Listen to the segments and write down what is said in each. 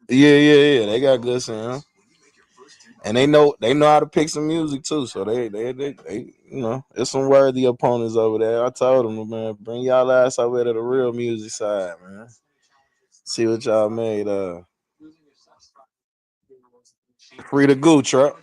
Yeah. They got good sound, and they know how to pick some music too. So they there's some worthy opponents over there. I told them, man, bring y'all ass over to the real music side, man. See what y'all made. Free the goo truck.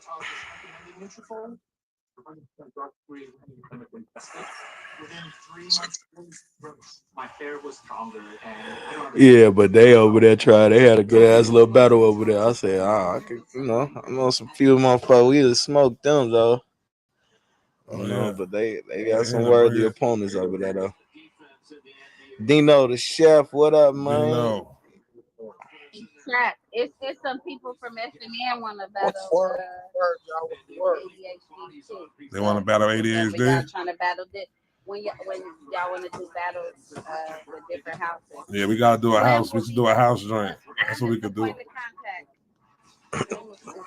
Yeah, but they over there trying. They had a good ass little battle over there. I said, I could, I know some few motherfuckers. We just smoked them though. Oh, yeah. But they got some worthy opponents over there though. Dino the chef, what up, man? Dino. It's some people from SMN want to battle ADHD. They want to battle ADHD. Y'all trying to battle this when y'all want to do battles with different houses. Yeah, we gotta do a house. We should do a house joint. That's what we could do.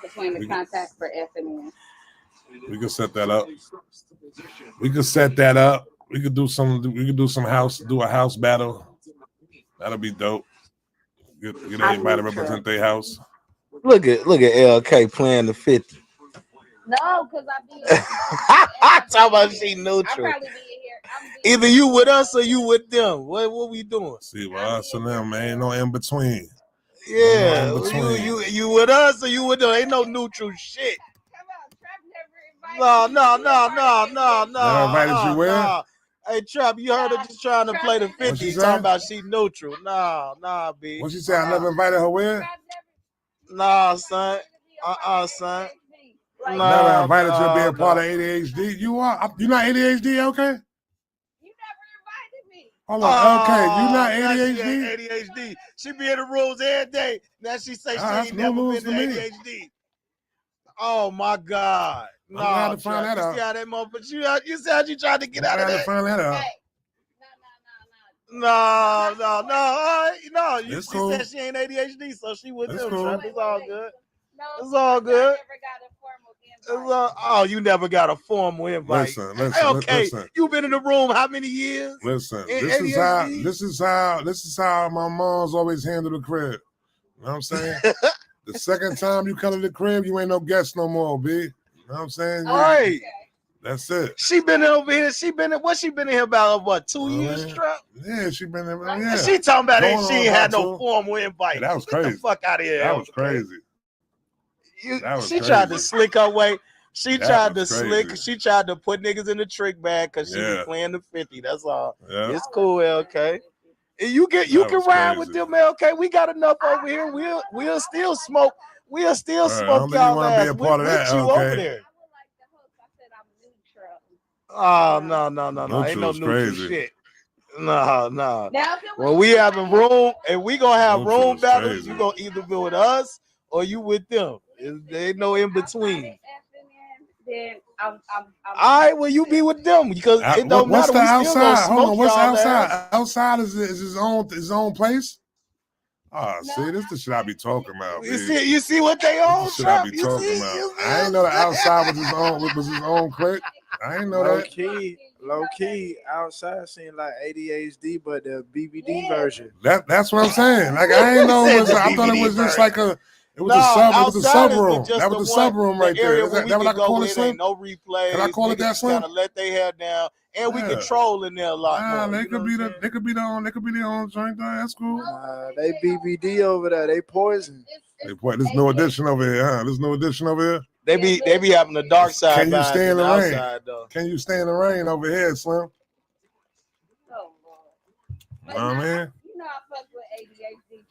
Between the contact for SMN. We could set that up. We could set that up. We could do some. We could do some house. Do a house battle. That'll be dope. Get everybody to represent their house. Look at LK playing the 50. No, because I talking about she neutral. I'll probably be here. Either you with us or you with them. What we doing? See, well, us and them, man, ain't no in between. Yeah, no in between. You with us or you with them? Ain't no neutral shit. No. Never invited you where? No. Hey, Trap, you heard her just trying to play the 50. Talking about she neutral. Nah, B. What she say? I never invited her where? Nah, son. Son. Never invited you to be a part of ADHD. You are? You're not ADHD, okay? You never invited me. Hold on, okay. You not ADHD? ADHD. She be in the rooms every day. Now she say she ain't never been to ADHD. Oh my God. No, I had to find that out. You see how that motherfucker? You see how you tried to get out of that? I had to find that out. No. She said she ain't ADHD, so she with them. Cool. It's all good. It's all good. You never got a formal invite. Listen. Okay, listen. You been in the room how many years? Listen, this is how my mom's always handled the crib. You know what I'm saying? The second time you come to the crib, you ain't no guest no more, B. You know what I'm saying? All right. That's it. She been over here. She been in here about what 2 years, Trap? Yeah, she been in. Yeah. She talking about it. She ain't had no formal invite. Yeah, that was crazy. Get the fuck out of here. That was crazy. She tried to slick her way. She tried to put niggas in the trick bag because she was playing the 50. That's all. Yeah. It's cool, LK. You can ride with them, LK. We got enough over here. We'll still smoke. We'll still smoke y'all ass. We'll get you over there. Oh no. Ain't no neutral shit. No. When we having room, and we gonna have room battles, you gonna either be with us or you with them. There ain't no in between. All right, well you be with them because it don't matter. What's the outside? Hold on, what's outside? Outside is his own place. See, this is the shit I be talking about. You see what they own? This shit I be talking about. I ain't know the outside was his own clique. I ain't know that. Low key, outside seemed like ADHD, but the BBD version. That's what I'm saying. Like I ain't know. I thought it was just like a. It was a sub room. That was the sub room right there. Is that what I can call it, Slim? No replays. Can I call it that, Slim? Kind of let their hair down, and we control in there a lot. They could be the own joint. That's cool. They BBD over there. They poison. There's no addition over here. There's no addition over here. They be having the dark side. Can you stay in the rain? Can you stay in the rain over here, Slim? Oh man.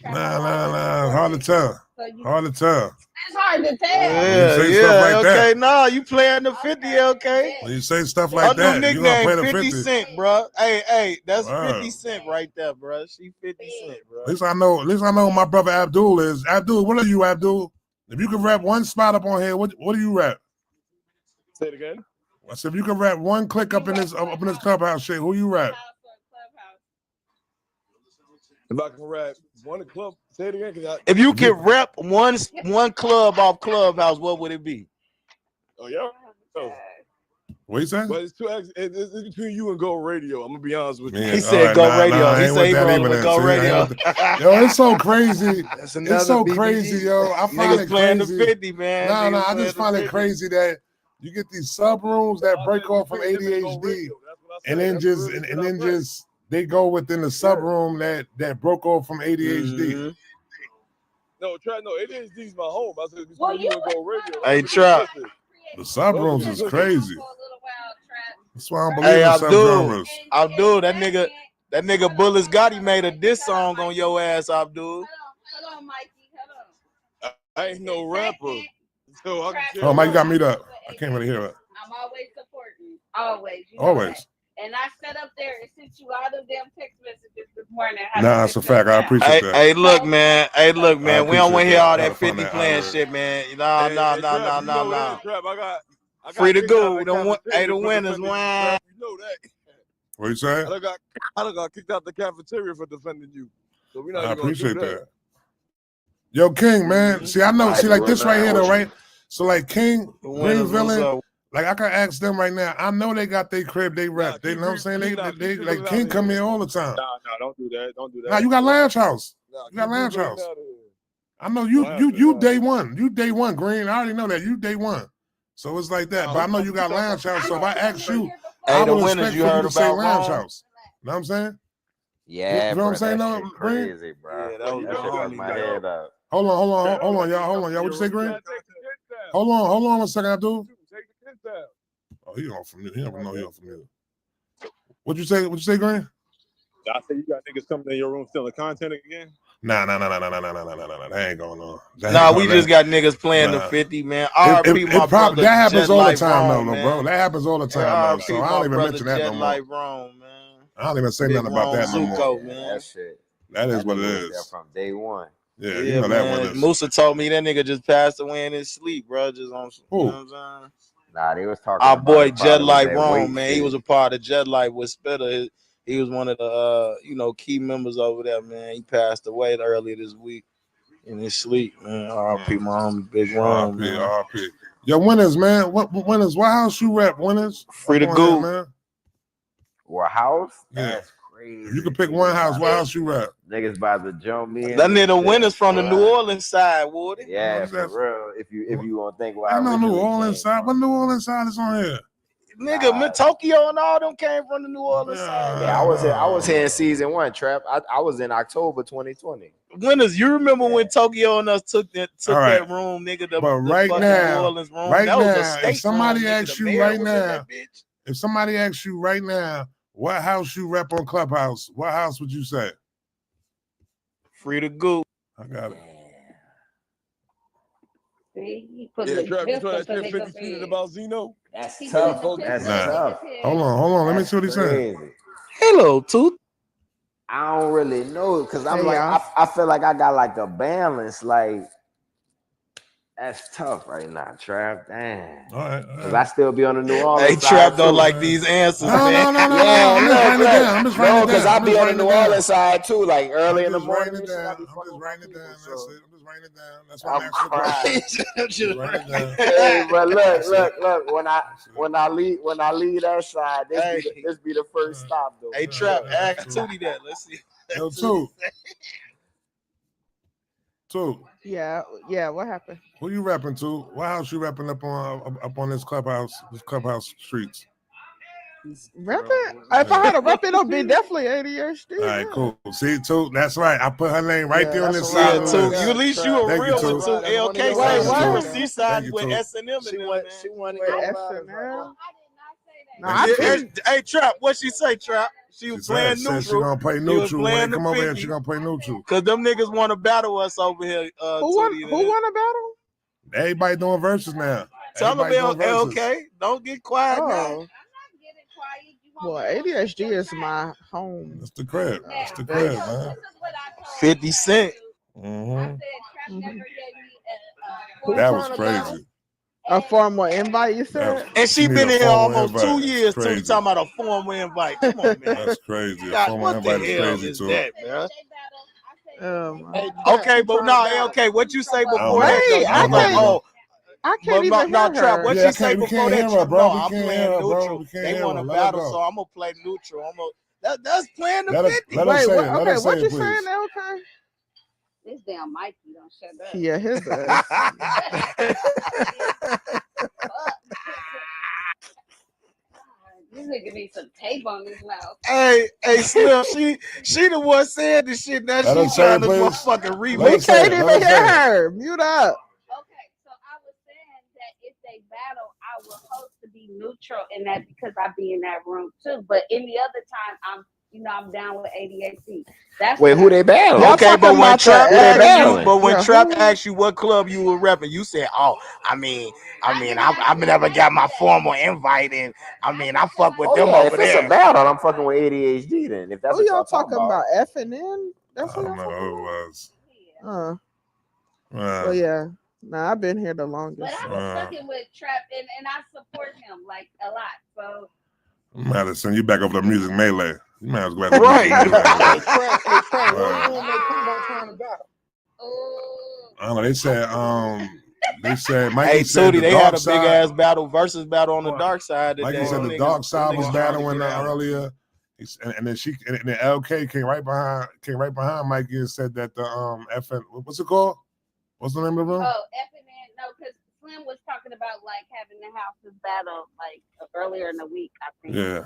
Nah. Hard to tell. It's hard to tell. Yeah. Okay, nah, you playing the 50, okay? When you say stuff like that, you gonna play the 50 Cent, bro. Hey, that's 50 Cent right there, bro. She 50 Cent, bro. At least I know my brother Abdul is. Abdul, what are you, Abdul? If you could rap one spot up on here, what do you rap? Say it again. I said, if you could rap one click up in this clubhouse shit, who you rap? If I can rap one club, say it again. If you could rap one club off Clubhouse, what would it be? Oh yeah. What you say? But it's between you and Go Radio. I'm gonna be honest with you. He said Go Radio. He said he rolling with Go Radio. Yo, it's so crazy. That's It's so BBD. crazy, yo. I find Niggas it playing crazy. the 50, man. No, I just find it crazy that you get these sub rooms that break off from ADHD, and then just they go within the sub room that broke off from ADHD. Mm-hmm. No, ADHD's my home. I said between you and Go Radio. Hey, Trap. The sub rooms is crazy. That's why I don't believe Hey, in sub genres. Abdul, that nigga Bullets Gotti made a diss song on your ass, Abdul. Hold on, Mikey. Hold on. I ain't no rapper. So I can Oh, Mike got me up. I can't really hear it. I'm always supporting. Always. You know Always. that. And I sat up there and sent you all the damn text messages this morning. Nah, it's a fact. I appreciate that. Hey, look, man. We don't want to hear all that 50 that playing out. shit, man. Nah. Trap, I got Free to kicked go. out The winners, for defending you, man. Trap. You know that. What you say? I done got kicked out the cafeteria for defending you. So we not I even gonna appreciate do that. Yo, King, man. See, I know. See, like this right here, though, right? So, like King, Green Villain, like I can ask them right now. I know they got their crib, they rep. They know what I'm saying? They like King come here all the time. Nah, don't do that. Don't do that. Nah, you got Lounge House. Nah, You got Lounge keep House. it out of here. I know you day one. You day one, Green. I already know that. You day one. So it's like that. But I know you got Lounge House. So if I ask you, I the would winners expect you for you heard to say about Lounge Rome? House. Know what I'm saying? Yeah, You know what I'm saying, that though, shit Green? crazy, bro. Yeah, that was that shit the fucked homie, my bro. head up. Hold on, y'all. What you say, Green? Hold on 1 second, Abdul. Oh, he on from you. He don't know he on from you. What you say, Green? I say you got niggas coming in your room stealing content again? Nah. That ain't going on. Nah, we just got niggas playing the 50, man. RP, my brother. That happens all the time, Rome, though, man. bro. That happens all the time, though. So I don't even mention that no more. Rome, man. I don't even say nothing about that no more. Zuko, man. That shit. That is what it That is. from day one. Yeah, you know that man. one is. Musa told me that nigga just passed away in his sleep, bro. Just on, you know what I'm saying? Nah, they was talking Our about boy it probably Jet Light that Rome, weight man. shit. He was a part of Jet Light with Spitter. He was one of the key members over there, man. He passed away earlier this week in his sleep, man. RP, my homie, Big Rome, man. RP. Yo, winners, man. What winners? What house you rep, winners? Free to go, man. What house? Yeah. That's crazy. If you could pick one house, what house you rep? Niggas about to jump me in. That nigga winners from the New Orleans side, Woody. Yeah, for real. If you gonna think where I know New originally Orleans came side. from. What New Orleans side is on here? Nigga, Tokyo and all them came from the New Orleans side. Yeah, I was here in season 1, Trap. I was in October 2020. Winners, you remember when Tokyo and us took that room, nigga? But right now, New Orleans room. Right that was now, a state if somebody room, asks you right now, if somebody asks you right now, what house you rep on Clubhouse, what house would you say? Free to go. I got it. Yeah, Trap, you saw that shit 50 tweeted about Zeno? That's tough. That's tough. Hold on. Let me see what he's saying. Hello, Tooth. I don't really know because I'm I feel like I got like a balance. Like that's tough right now, Trap. Damn. All right. Because I still be on the New Orleans. Hey, Trap don't like these answers, man. No. I'm just writing it down. because I be on the New Orleans side too, like early in the morning. I'm just writing it down. That's it. I'm just writing it down. That's why I'm crying. I'm Hey, but look. When I leave that side, this be the first stop though. Hey, Trap, ask Tootie that. Let's see. Yo, Two. Yeah. What happened? Who you rapping to? What house you rapping up on this clubhouse streets? Repping? If I had a rep, it'll be definitely ADHD. All right, cool. See, Two, that's right. I put her name right there on this Yeah, side. Too. You at least you a real one, Too. LK said she Wait, was Seaside with S&M. She wanted to No, Hey, Trap, what she say, Trap? She was playing neutral. She gonna play neutral. When come over here, she gonna play neutral. Cause them niggas want to battle us over here. Who won a battle? Everybody doing verses now. Tell them LK. Don't get quiet now. Well, ADHD is my home. That's the crib. That's the crib, man. 50 Cent. That was crazy. A formal invite, you said? And she been in here almost 2 years too. You talking about a formal invite? Come on, man. That's crazy. God, what the hell is that, man? Okay, but no, LK, what you say before that? I can't even hear Trap. her. What Yeah, she say we before can't that? hear her, bro. No, We I'm can't playing hear her, bro. neutral. We can't They hear want her. to Let her battle, go. so I'm gonna play neutral. That's playing the Let her 50. say Wait, it. what? Let Okay, her say what it, you please. saying, LK? This damn Mikey don't shut up. Yeah, his ass. This nigga needs some tape on his mouth. Hey, Slim, she the one saying this shit. Now Let her she's say trying it, to please. motherfucking Let remake. We her say can't it. even Let her hear say it. her. Mute up. Okay, so I was saying that if they battle, I will hope to be neutral in that because I be in that room too. But any other time, I'm down with ADAC. That's Wait, who they battling? Y'all Okay, but talking when about Trap the asked you, battling? but when Yeah, Trap who? asked you what club you were repping, you said, "Oh, I've never got my formal invite, and I fuck with them Yeah, over if it's a there." battle, I'm fucking with ADHD then. If that's Who what y'all talking about? F and N? I That's what don't y'all know talking who it about? was. Well, yeah. Nah, I've been here the longest. But I was fucking with Trap, and I support him like a lot. So I'm gonna have to send you back over to Music Melee. You might as well Right. Music Melee. Hey, Trap, what room they come about trying to battle? I don't know. They said Mikey Hey, said Tootie, the they had dark a side. big ass versus battle on the dark side today. Mikey said the dark side was battling earlier. And then LK came right behind Mikey and said that the FN, what's it called? What's the name of the room? Oh, FN, no, because Slim was talking about like having the houses battle like earlier in the week, I think. Yeah.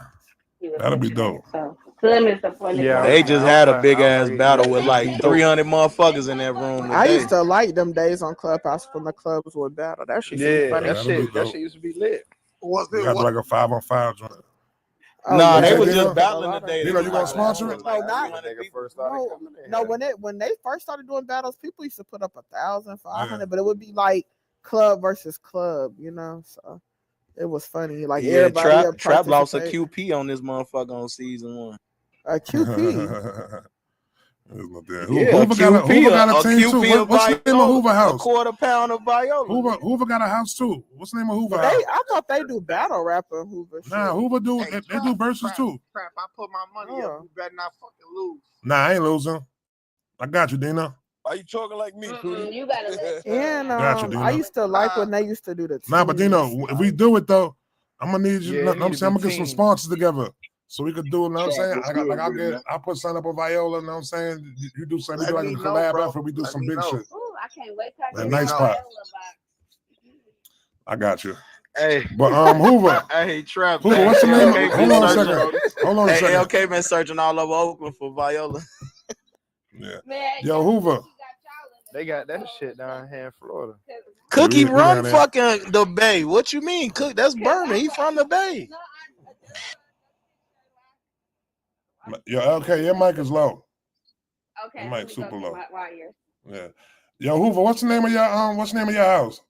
That'll be dope. So Slim is appointed. Yeah, They just had a big ass battle with like dope. 300 motherfuckers in that room today. I used to like them days on Clubhouse when the clubs would battle. That shit used to be funny. That shit used to be lit. We got like a 5-on-5 joint. Oh, Nah, yeah, they was Dino? just battling today. Dino, you gonna sponsor it? No, when they first started doing battles, people used to put up 1,500, but it would be like club versus club, So it was funny. Like everybody Trap lost a QP on this motherfucker on season 1. A QP. Hoover got a team too. What's the name of Hoover house? A quarter pound of Viola. Hoover got a house too. What's the name of Hoover But house? I thought they do battle rapper Hoover. Nah, Hoover do. They do verses too. Trap, I put my money up. You better not fucking lose. Nah, I ain't losing. I got you, Dino. Why you talking like me, Tootie? You gotta let. And Got you, Dino. I used to like when they used to do the teams. Nah, but Dino, if we do it though, I'm gonna need you. Yeah, I'm saying I'm gonna get some sponsors together. So we could do it, you know what I'm saying? I'll put something up with Viola, you know what I'm saying? You do something, we do like a collab effort, we do some big shit. Ooh, I can't wait A nice spot. I got you. Hey, but Hoover. Hey, Trap. Hoover, what's the name? Hold on a second. LK been searching all over Oakland for Viola. Yeah. Man, yo, Hoover. They got that shit down here in Florida. Cookie run fucking the Bay. What you mean? Cook? That's Berman. He from the Bay. Yo, LK, your mic is low. Okay. Your mic super low. Wires. Yeah. Yo, Hoover, what's the name of your house?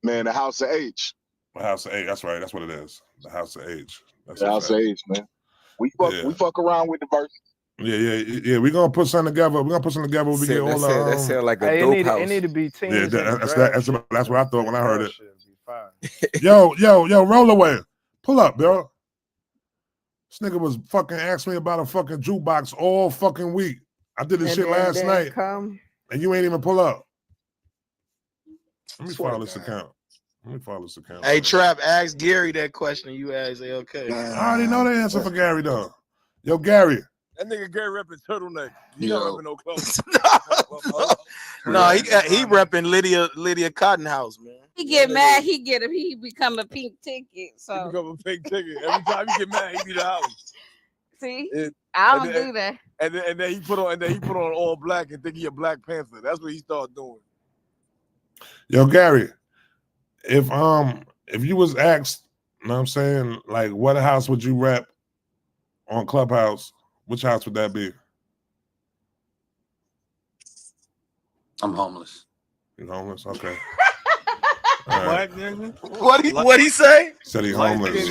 Man, the House of H. The House of H. That's right. That's what it is. The House of H. That's the House of H, man. We fuck around with the verse. Yeah. We're gonna put something together. We're gonna put something together. We get all the. That sound like a dope house. It need to be teams. Yeah, that's what I thought when I heard it. Yo, Rollaway, pull up, bro. This nigga was fucking asking me about a fucking jukebox all fucking week. I did this shit last night, and you ain't even pull up. Let me follow this account. Hey, Trap, ask Gary that question you asked LK. I already know the answer for Gary, though. Yo, Gary. That nigga Gary repping turtleneck. He not repping no clothes. No, he repping Lydia Cottonhouse, man. He get mad, he become a pink ticket. So he become a pink ticket. Every time he get mad, he be the house. See, I don't do that. And then he put on all black and think he a Black Panther. That's what he started doing. Yo, Gary, if you was asked, you know what I'm saying, like what house would you rep on Clubhouse? Which house would that be? I'm homeless. You homeless? Okay. Right. What he say? Said he homeless.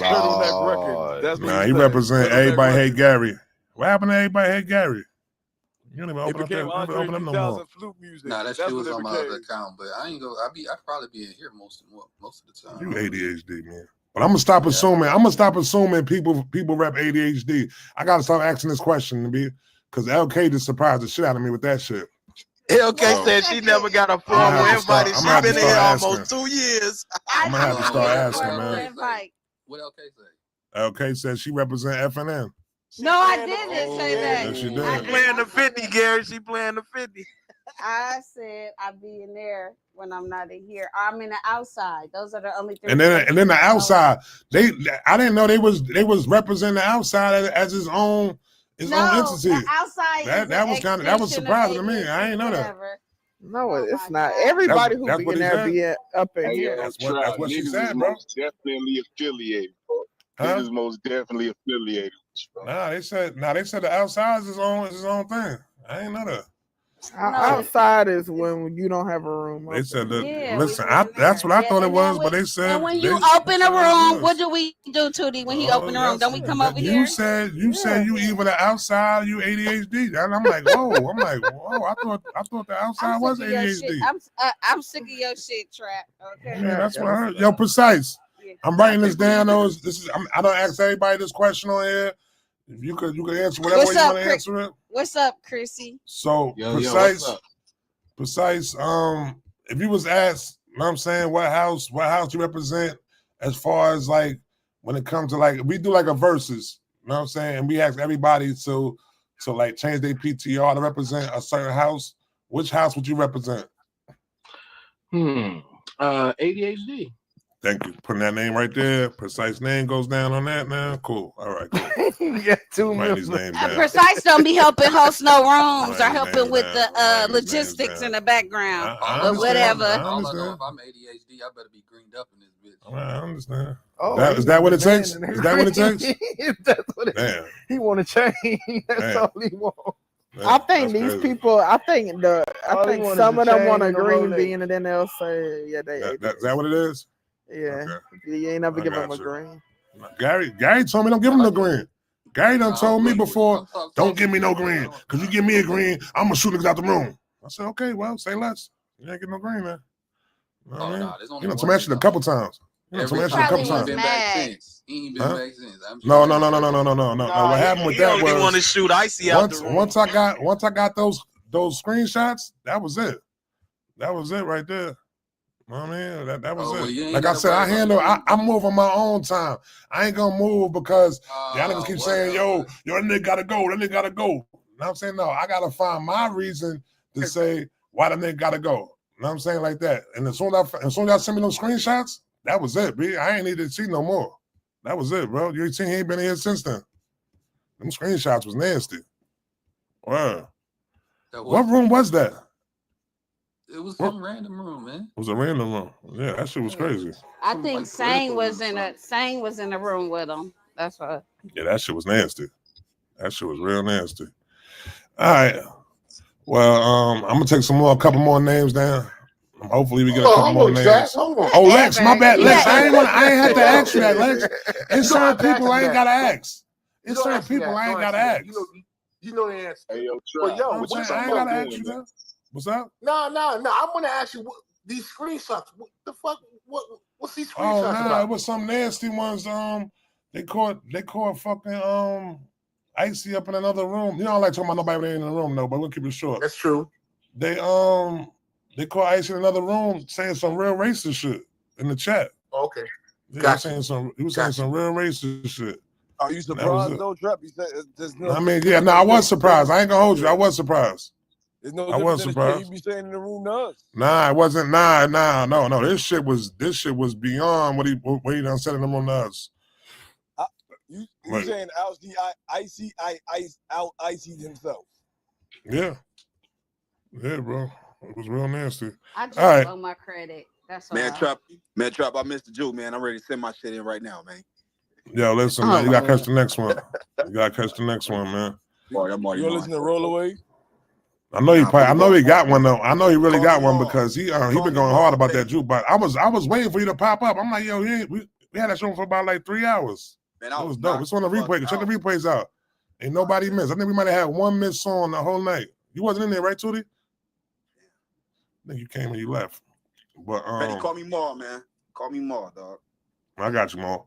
Nah, he represent Everybody Hate Gary. What happened to Everybody Hate Gary? You don't even open up no more. Nah, that shit was on my other account, but I ain't go. I'd probably be in here most of the time. You ADHD, man. But I'm gonna stop assuming people rep ADHD. I gotta start asking this question, because LK just surprised the shit out of me with that shit. Okay, said she never got a formal invite. She been in here almost 2 years. I'm gonna have to start asking, man. What LK say? LK said she represent FNN. No, I didn't say that. Yes, she did. She playing the 50, Gary. She playing the 50. I said I'll be in there when I'm not in here. I'm in the outside. Those are the only three. And then the outside, I didn't know they was representing the outside as his own entity. The outside that was surprising to me. I didn't know that. No, it's not. Everybody who be in there be up in here. That's what she said, bro. Definitely affiliated, bro. Niggas most definitely affiliated. Nah, they said the outside is his own thing. I didn't know that. Outside is when you don't have a room. They said that. Listen, that's what I thought it was, but they said. And when you open a room, what do we do, Tootie? When he open the room, don't we come over here? You said you either the outside or you ADHD. And I'm like, whoa. I thought the outside was ADHD. I'm sick of your shit, Trap. Okay. Yeah, that's what I heard. Yo, precise. I'm writing this down. I don't ask everybody this question on here. If you could answer whatever way you want to answer it. What's up, Chrissy? So precise. If you was asked, you know what I'm saying, what house you represent, as far as like when it comes to like we do like a versus, you know what I'm saying, and we ask everybody to like change their PTR to represent a certain house. Which house would you represent? ADHD. Thank you. Putting that name right there. Precise name goes down on that now. Cool. All right, cool. You got 2 these names down. Precise don't be helping host no rooms or helping with the logistics in the background. But whatever. All I know, if I'm ADHD, I better be greened up in this bitch. I understand. Is that what it takes? Is that what it takes? That's what he want to change. That's all he want. I think these people. I think some of them want a green bean, and then they'll say, "Yeah, they." Is that what it is? Yeah, you ain't never give him a green. Gary told me don't give him no green. Gary done told me before, don't give me no green, because you give me a green, I'm gonna shoot niggas out the room. I said, okay, well, say less. You ain't get no green, man. You know what I mean? You know, told me that shit a couple times. You know, told me that shit a couple times. He ain't been back since. No. What happened with that was want to shoot icy out the room. Once I got those screenshots, that was it. That was it right there. You know what I mean? That was it. Like I said, I move on my own time. I ain't gonna move because y'all niggas keep saying, yo, that nigga gotta go. You know what I'm saying? No, I gotta find my reason to say why the nigga gotta go. You know what I'm saying? Like that. And as soon as y'all send me those screenshots, that was it, B. I ain't need to see no more. That was it, bro. You seen he ain't been here since then. Them screenshots was nasty. Wow. What room was that? It was some random room, man. It was a random room. Yeah, that shit was crazy. I think Sang was in a room with him. That's what. Yeah, that shit was nasty. That shit was real nasty. All right. Well, I'm gonna take a couple more names down. Hopefully we get a couple more names. Oh, Lex, my bad, Lex. I ain't had to ask you that, Lex. It's certain people I ain't gotta ask. It's certain people I ain't gotta ask. You know the answer. Hey, yo, I ain't gotta ask you that. What's up? No. I'm gonna ask you these screenshots. What the fuck? What's these screenshots about? It was some nasty ones. They caught fucking Icy up in another room. You know, I don't like talking about nobody in the room though, but we'll keep it short. That's true. They caught Icy in another room saying some real racist shit in the chat. Okay. He was saying some real racist shit. Are you surprised though, Trap? You said I was surprised. I ain't gonna hold you. I was surprised. I wasn't surprised. You be saying in the room to us. Nah, it wasn't. No. This shit was beyond what he done said in the room to us. You saying Icy out-Icy'd himself? Yeah, bro. It was real nasty. I just owe my credit. That's all. Man, Trap, I missed the juke, man. I'm ready to send my shit in right now, man. Yo, listen, man. You gotta catch the next one. Man. You listen to Rollaway? I know he got one though. I know he really got one because he been going hard about that juke. But I was waiting for you to pop up. I'm like, yo, we had that show for about like 3 hours. Man, it was dope. It's on the replay. Check the replays out. Ain't nobody missed. I think we might have had one missed song the whole night. You wasn't in there, right, Tootie? I think you came and you left. But Betty, call me Ma, man. Call me Ma, dog. I got you, Ma.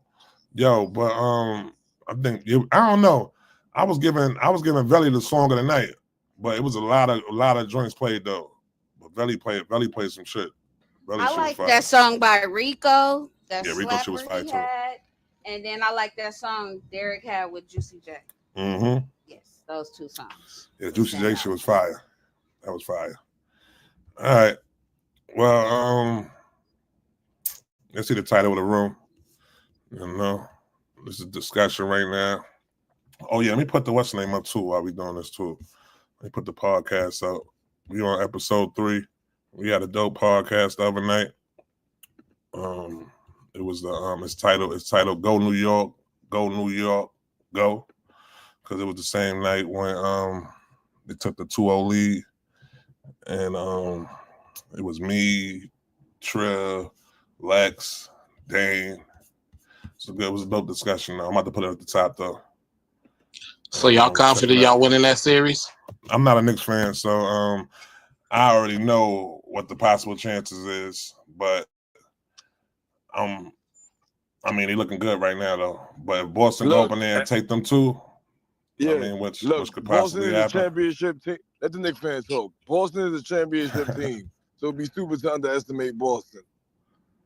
Yo, but I think I don't know. I was giving Velly the song of the night. But it was a lot of joints played though. But Velly played some shit. Velly I like that song by Rico. That Rico shit was slapper fire he too. had. And then I like that song Derek had with Juicy J. Mm-hmm. Yes, those two songs. Yeah, Juicy J shit was fire. That was fire. All right. Well, let's see the title of the room. You know, this is a discussion right now. Oh yeah, let me put the what's name up too while we doing this too. Let me put the podcast up. We on episode 3. We had a dope podcast the other night. It was the it's titled Go New York, Go New York, Go. Because it was the same night when they took the 2-0 lead. And it was me, Trill, Lex, Dane. So it was a dope discussion. I'm about to put it at the top though. So y'all confident y'all winning that series? I'm not a Knicks fan, so I already know what the possible chances is, but I mean, they looking good right now though. But if Boston go up in there and take them too, yeah. I mean, which could Boston possibly is happen. a championship team. Let the Knicks fans talk. Boston is a championship team, so it'd be stupid to underestimate Boston.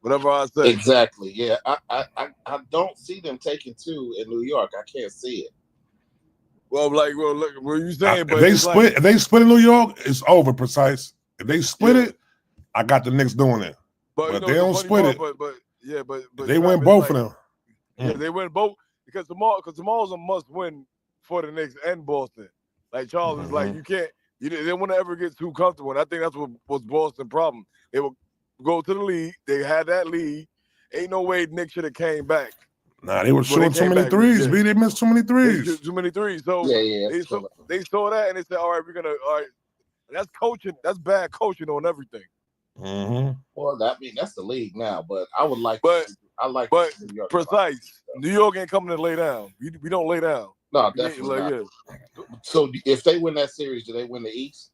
Whatever I say. Exactly. Yeah, I don't see them taking 2 in New York. I can't see it. Well, look, what you saying? If they split in New York, it's over. Precise. If they split it, I got the Knicks doing it. But they don't split it. But they win both of them. Yeah, they win both because tomorrow's a must win for the Knicks and Boston. Like Charles is like, they don't want to ever get too comfortable. And I think that's what was Boston's problem. They would go to the lead. They had that lead. Ain't no way Knicks should have came back. Nah, they were shooting too many threes. They missed too many threes. Too many threes. So they saw that and they said, all right. That's coaching. That's bad coaching on everything. Mm-hmm. Well, that's the league now. But I would like. But New York precise. New York ain't coming to lay down. We don't lay down. No, definitely not. Yeah. So if they win that series, do they win the East?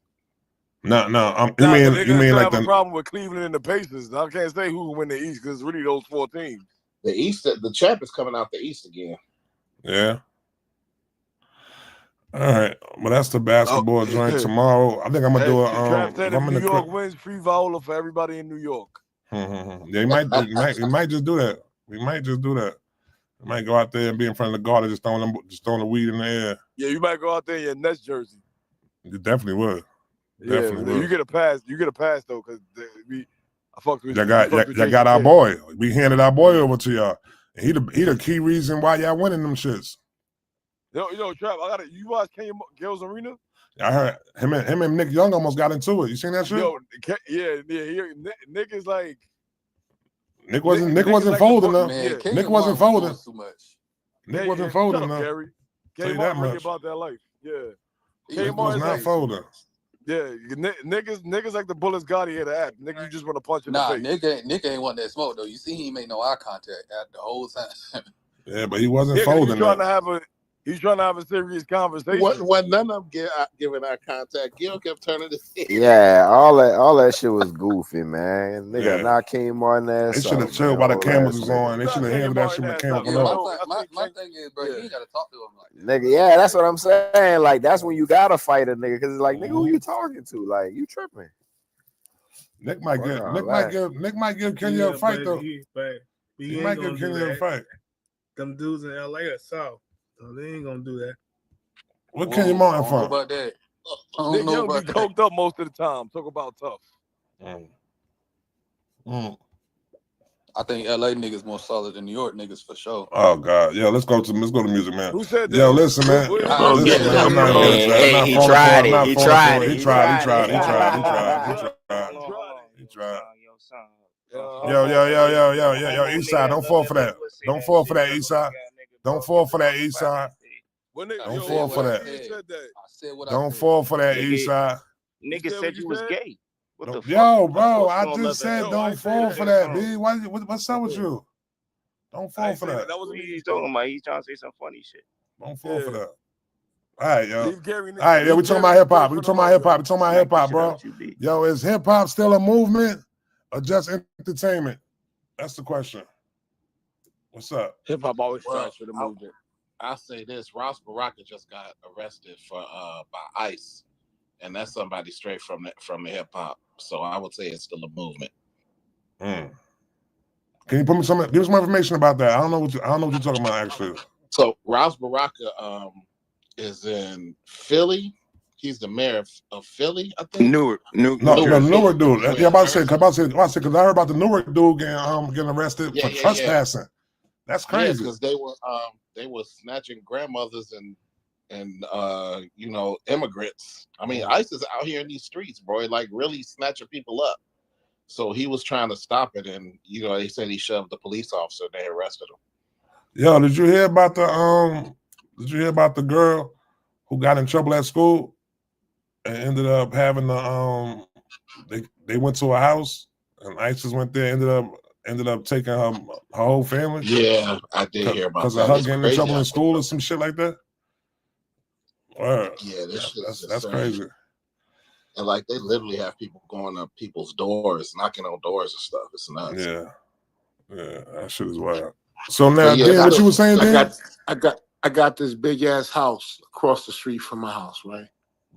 No. You mean like the problem with Cleveland and the Pacers? I can't say who will win the East because it's really those 4 teams. The East, the champ is coming out the East again. Yeah. All right, well that's the basketball joint tomorrow. I think I'm gonna do it. If New York wins, free Viola for everybody in New York. Yeah, we might just do that. We might just do that. We might go out there and be in front of the guard and just throwing the weed in the air. Yeah, you might go out there in your Nets jersey. You definitely would. Definitely would. You get a pass. You get a pass though, because I fucked with y'all got our boy. We handed our boy over to y'all. And he the key reason why y'all winning them shits. Yo, Trap, you watch Kenya Girls Arena? I heard him and Nick Young almost got into it. You seen that shit? Yo, Nick is like Nick wasn't folding enough. Nick wasn't folding too much. Nick wasn't folding enough. Tell you that much about that life. Yeah. Nick was not folding. Yeah, niggas like the Bullets Gotti here to act. Nigga, you just want to punch in the face. Nick ain't want that smoke though. You see, he made no eye contact the whole time. Yeah, but he wasn't folding. He's trying to have a serious conversation. When none of them giving eye contact, Gil kept turning his head. Yeah, all that shit was goofy, man. Nigga, not King Martin. They should have chilled while the cameras was on. They should have handled that shit when the camera went off. My thing is, bro, you ain't gotta talk to him like that. Nigga, yeah, that's what I'm saying. Like, that's when you gotta fight a nigga, because it's like, nigga, who you talking to? Like, you tripping. Nick might give Kenya a fight though. He might give Kenya a fight. Them dudes in LA are soft. So they ain't gonna do that. What Kenya Martin from? About that. Nick Young be coked up most of the time. Talk about tough. I think LA niggas more solid than New York niggas for sure. Oh God, yo, let's go to music, man. Who said that? Yo, listen, man. He tried it. He tried. Yo, Eastside, don't fall for that. Don't fall for that, Eastside. Don't fall for that, Eastside. Don't fall for that. Don't fall for that, Eastside. Nigga said you was gay. What the fuck? Yo, bro, I just said don't fall for that, B. What's up with you? Don't fall for that. That was what he's talking about. He's trying to say some funny shit. Don't fall for that. All right, yo. All right, yo, we talking about hip hop. We talking about hip hop, bro. Yo, is hip hop still a movement or just entertainment? That's the question. What's up? Hip hop always starts with a movement. I'll say this: Ross Baraka just got arrested for by ICE, and that's somebody straight from the hip hop. So I would say it's still a movement. Can you give me some information about that? I don't know what you're talking about actually. So Ross Baraka is in Philly. He's the mayor of Philly, I think. Newark dude. Yeah, about to say, because I heard about the Newark dude getting arrested for trespassing. That's crazy. Because they were snatching grandmothers and immigrants. I mean, ICE is out here in these streets, bro, like really snatching people up. So he was trying to stop it, and they said he shoved the police officer. They arrested him. Yo, did you hear about the girl who got in trouble at school and ended up having they went to a house and ISIS went there, ended up taking her whole family? Yeah, I did hear about that. Because of her getting in trouble in school or some shit like that? Yeah, that's crazy. And like they literally have people going up people's doors, knocking on doors and stuff. It's nuts. Yeah, that shit is wild. So now, Dan, what you were saying, Dan? I got this big ass house across the street from my house, right?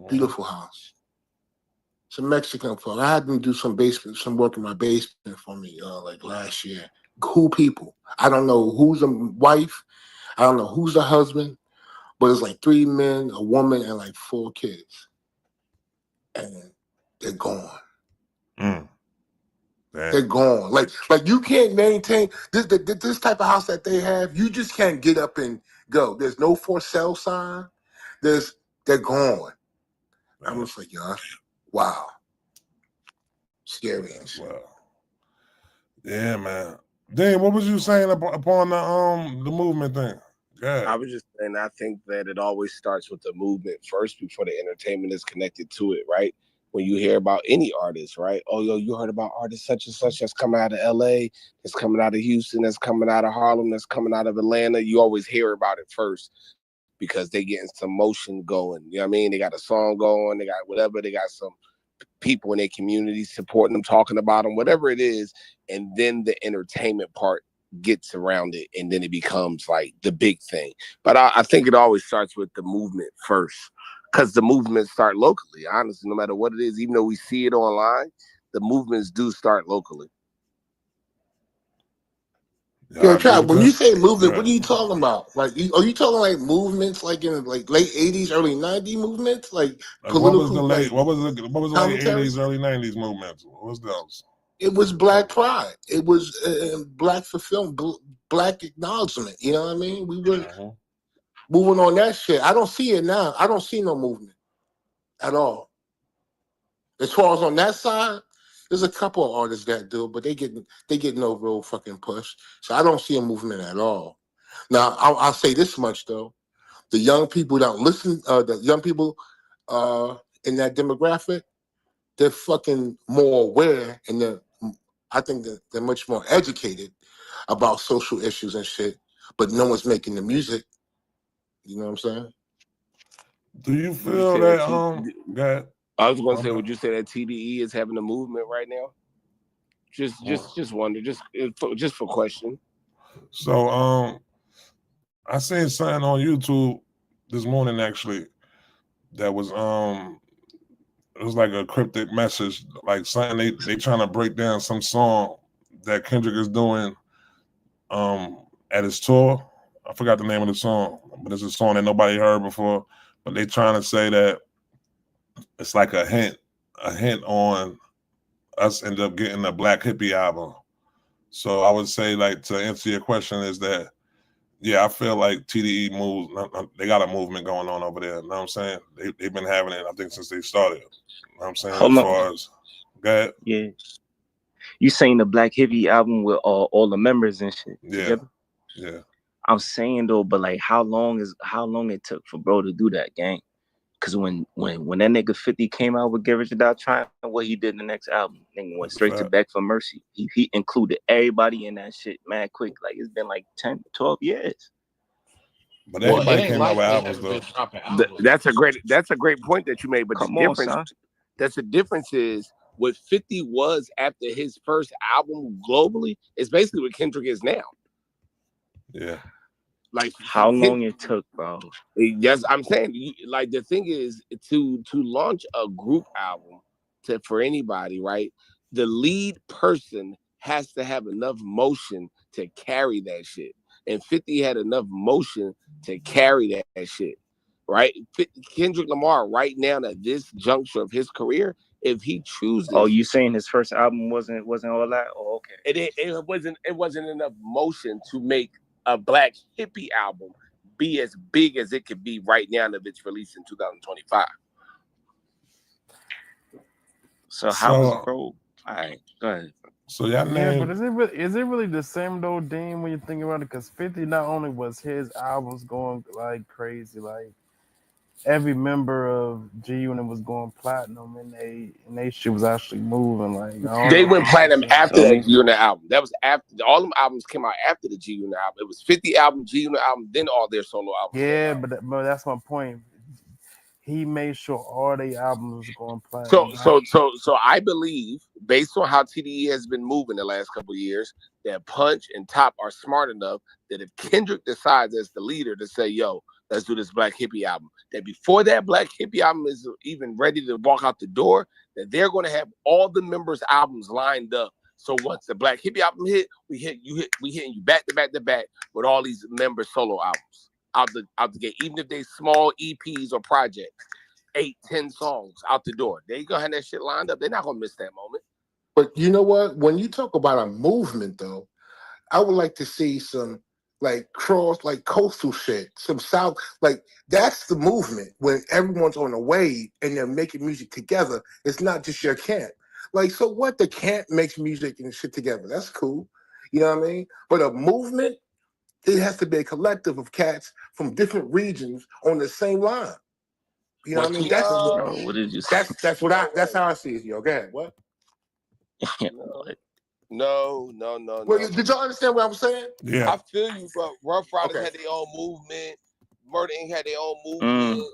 Beautiful house. It's a Mexican folk. I had them do some work in my basement for me, like last year. Cool people. I don't know who's the wife. I don't know who's the husband, but it's like 3 men, a woman, and like 4 kids. And they're gone. They're gone. Like you can't maintain this type of house that they have. You just can't get up and go. There's no for sale sign. They're gone. I'm just like, wow. Scary and shit. Wow. Yeah, man. Dan, what was you saying upon the movement thing? I was just saying, I think that it always starts with the movement first before the entertainment is connected to it, right? When you hear about any artist, right? Oh, you heard about artists such and such that's coming out of LA, that's coming out of Houston, that's coming out of Harlem, that's coming out of Atlanta. You always hear about it first because they getting some motion going. You know what I mean? They got a song going, they got whatever, they got some people in their community supporting them, talking about them, whatever it is. And then the entertainment part gets around it, and then it becomes like the big thing. But I think it always starts with the movement first, because the movements start locally. Honestly, no matter what it is, even though we see it online, the movements do start locally. Yo, Trap, when you say movement, what are you talking about? Like, are you talking like movements like in like late 80s, early 90s movements? Like political, what was the late 80s, early 90s movements? What was those? It was Black Pride. It was Black fulfillment, Black acknowledgement. You know what I mean? We were moving on that shit. I don't see it now. I don't see no movement at all. As far as on that side, there's a couple of artists that do, but they get no real fucking push. So I don't see a movement at all. Now I'll say this much though: the young people that listen, the young people in that demographic, they're fucking more aware, and I think that they're much more educated about social issues and shit. But no one's making the music. You know what I'm saying? Do you feel that? I was going to say, would you say that TDE is having a movement right now? Just wonder, just for question. So I seen something on YouTube this morning actually that was it was like a cryptic message, like something they trying to break down some song that Kendrick is doing at his tour. I forgot the name of the song, but it's a song that nobody heard before. But they trying to say that it's like a hint on us end up getting a Black Hippie album. So I would say, like, to answer your question is that, yeah, I feel like TDE moves, they got a movement going on over there. You know what I'm saying? They've been having it, I think, since they started. You know what I'm saying? As far as, go ahead. Yeah. You saying the Black Hippie album with all the members and shit together? Yeah. I'm saying though, but like how long it took for bro to do that, gang? Because when that nigga 50 came out with Get Rich or Die Trying, what he did in the next album, nigga went straight to Back for Mercy. He included everybody in that shit mad quick. Like it's been like 10, 12 years. But everybody came out with albums though. That's a great point that you made. But the difference is what 50 was after his first album globally is basically what Kendrick is now. Yeah. Like how long it took, bro? Yes, I'm saying, like, the thing is to launch a group album for anybody, right? The lead person has to have enough motion to carry that shit, and 50 had enough motion to carry that shit, right? Kendrick Lamar right now at this juncture of his career, if he chooses, oh, you saying his first album wasn't all that? Oh, okay. It wasn't enough motion to make a Black Hippie album be as big as it could be right now if it's released in 2025. So how bro? All right, go ahead. So yeah, but is it really the same though, Dean, when you think about it? Because 50 not only was his albums going like crazy, like every member of G Unit was going platinum, and they shit was actually moving. Like they went platinum after that G Unit album. That was after all them albums came out after the G Unit album. It was 50 album, G Unit album, then all their solo albums. Yeah, but that's my point. He made sure all their albums was going platinum. So I believe, based on how TDE has been moving the last couple of years, that Punch and Top are smart enough that if Kendrick decides as the leader to say, yo, let's do this Black Hippie album, that before that Black Hippie album is even ready to walk out the door, that they're going to have all the members' albums lined up. So once the Black Hippie album we hitting you back to back to back with all these member solo albums out the gate, even if they small EPs or projects, 8-10 songs out the door. They gonna have that shit lined up. They're not gonna miss that moment. But you know what? When you talk about a movement, though, I would like to see some like coastal shit, some South, like that's the movement when everyone's on a wave and they're making music together. It's not just your camp. Like, so what? The camp makes music and shit together. That's cool. You know what I mean? But a movement, it has to be a collective of cats from different regions on the same line. You know what I mean? That's how I see it, yo. Go ahead. What? No. Well, did y'all understand what I'm saying? Yeah. I feel you, but Rough Riders had their own movement. Murder Inc. had their own movement.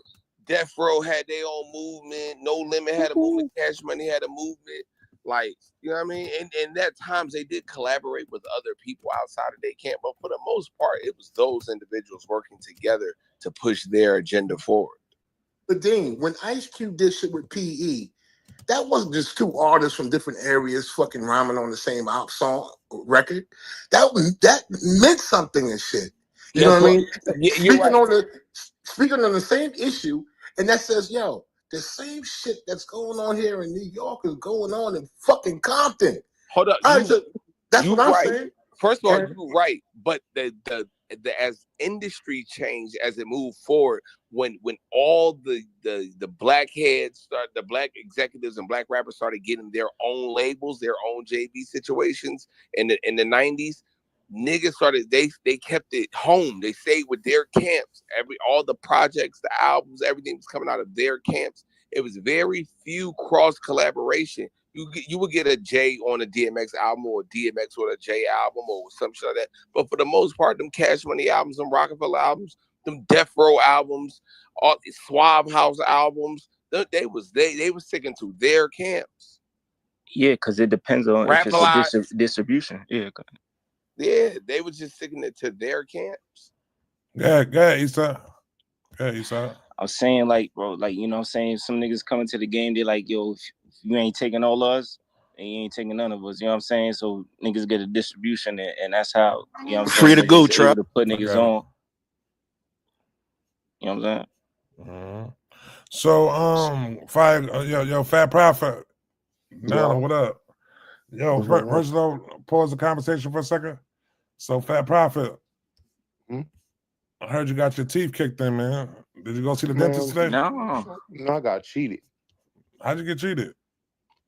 Death Row had their own movement. No Limit had a movement. Cash Money had a movement. Like, you know what I mean? And at times they did collaborate with other people outside of their camp, but for the most part, it was those individuals working together to push their agenda forward. But Dean, when Ice Cube did shit with PE, that wasn't just two artists from different areas fucking rhyming on the same song record. That meant something and shit. You know what I mean? Speaking on the same issue, and that says, yo, the same shit that's going on here in New York is going on in fucking Compton. Hold up, that's what I'm saying. First of all, you're right, but the as industry changed, as it moved forward, when all the black heads the black executives and black rappers started getting their own labels, their own JV situations in the 90s, niggas started they kept it home. They stayed with their camps. All the projects, the albums, everything was coming out of their camps. It was very few cross collaboration. You would get a J on a DMX album or a DMX on a J album or some shit like that. But for the most part, them Cash Money albums, them Rockefeller albums, them Death Row albums, all the Swab House albums, they was sticking to their camps. Yeah, because it depends on if it's a distribution. Yeah. Yeah, they was just sticking it to their camps. Yeah, Issa. I was saying, like, bro, like, you know what I'm saying? Some niggas coming to the game, they like, yo, if you ain't taking all of us, and you ain't taking none of us, you know what I'm saying? So niggas get a distribution, and that's how, you know what I'm saying? Free to go, Trap. To put niggas on. You know what I'm saying? So, Fat Prophet. Nana, what up? Yo, first of all, pause the conversation for a second. So, Fat Prophet, I heard you got your teeth kicked in, man. Did you go see the dentist today? No, I got cheated. How'd you get cheated?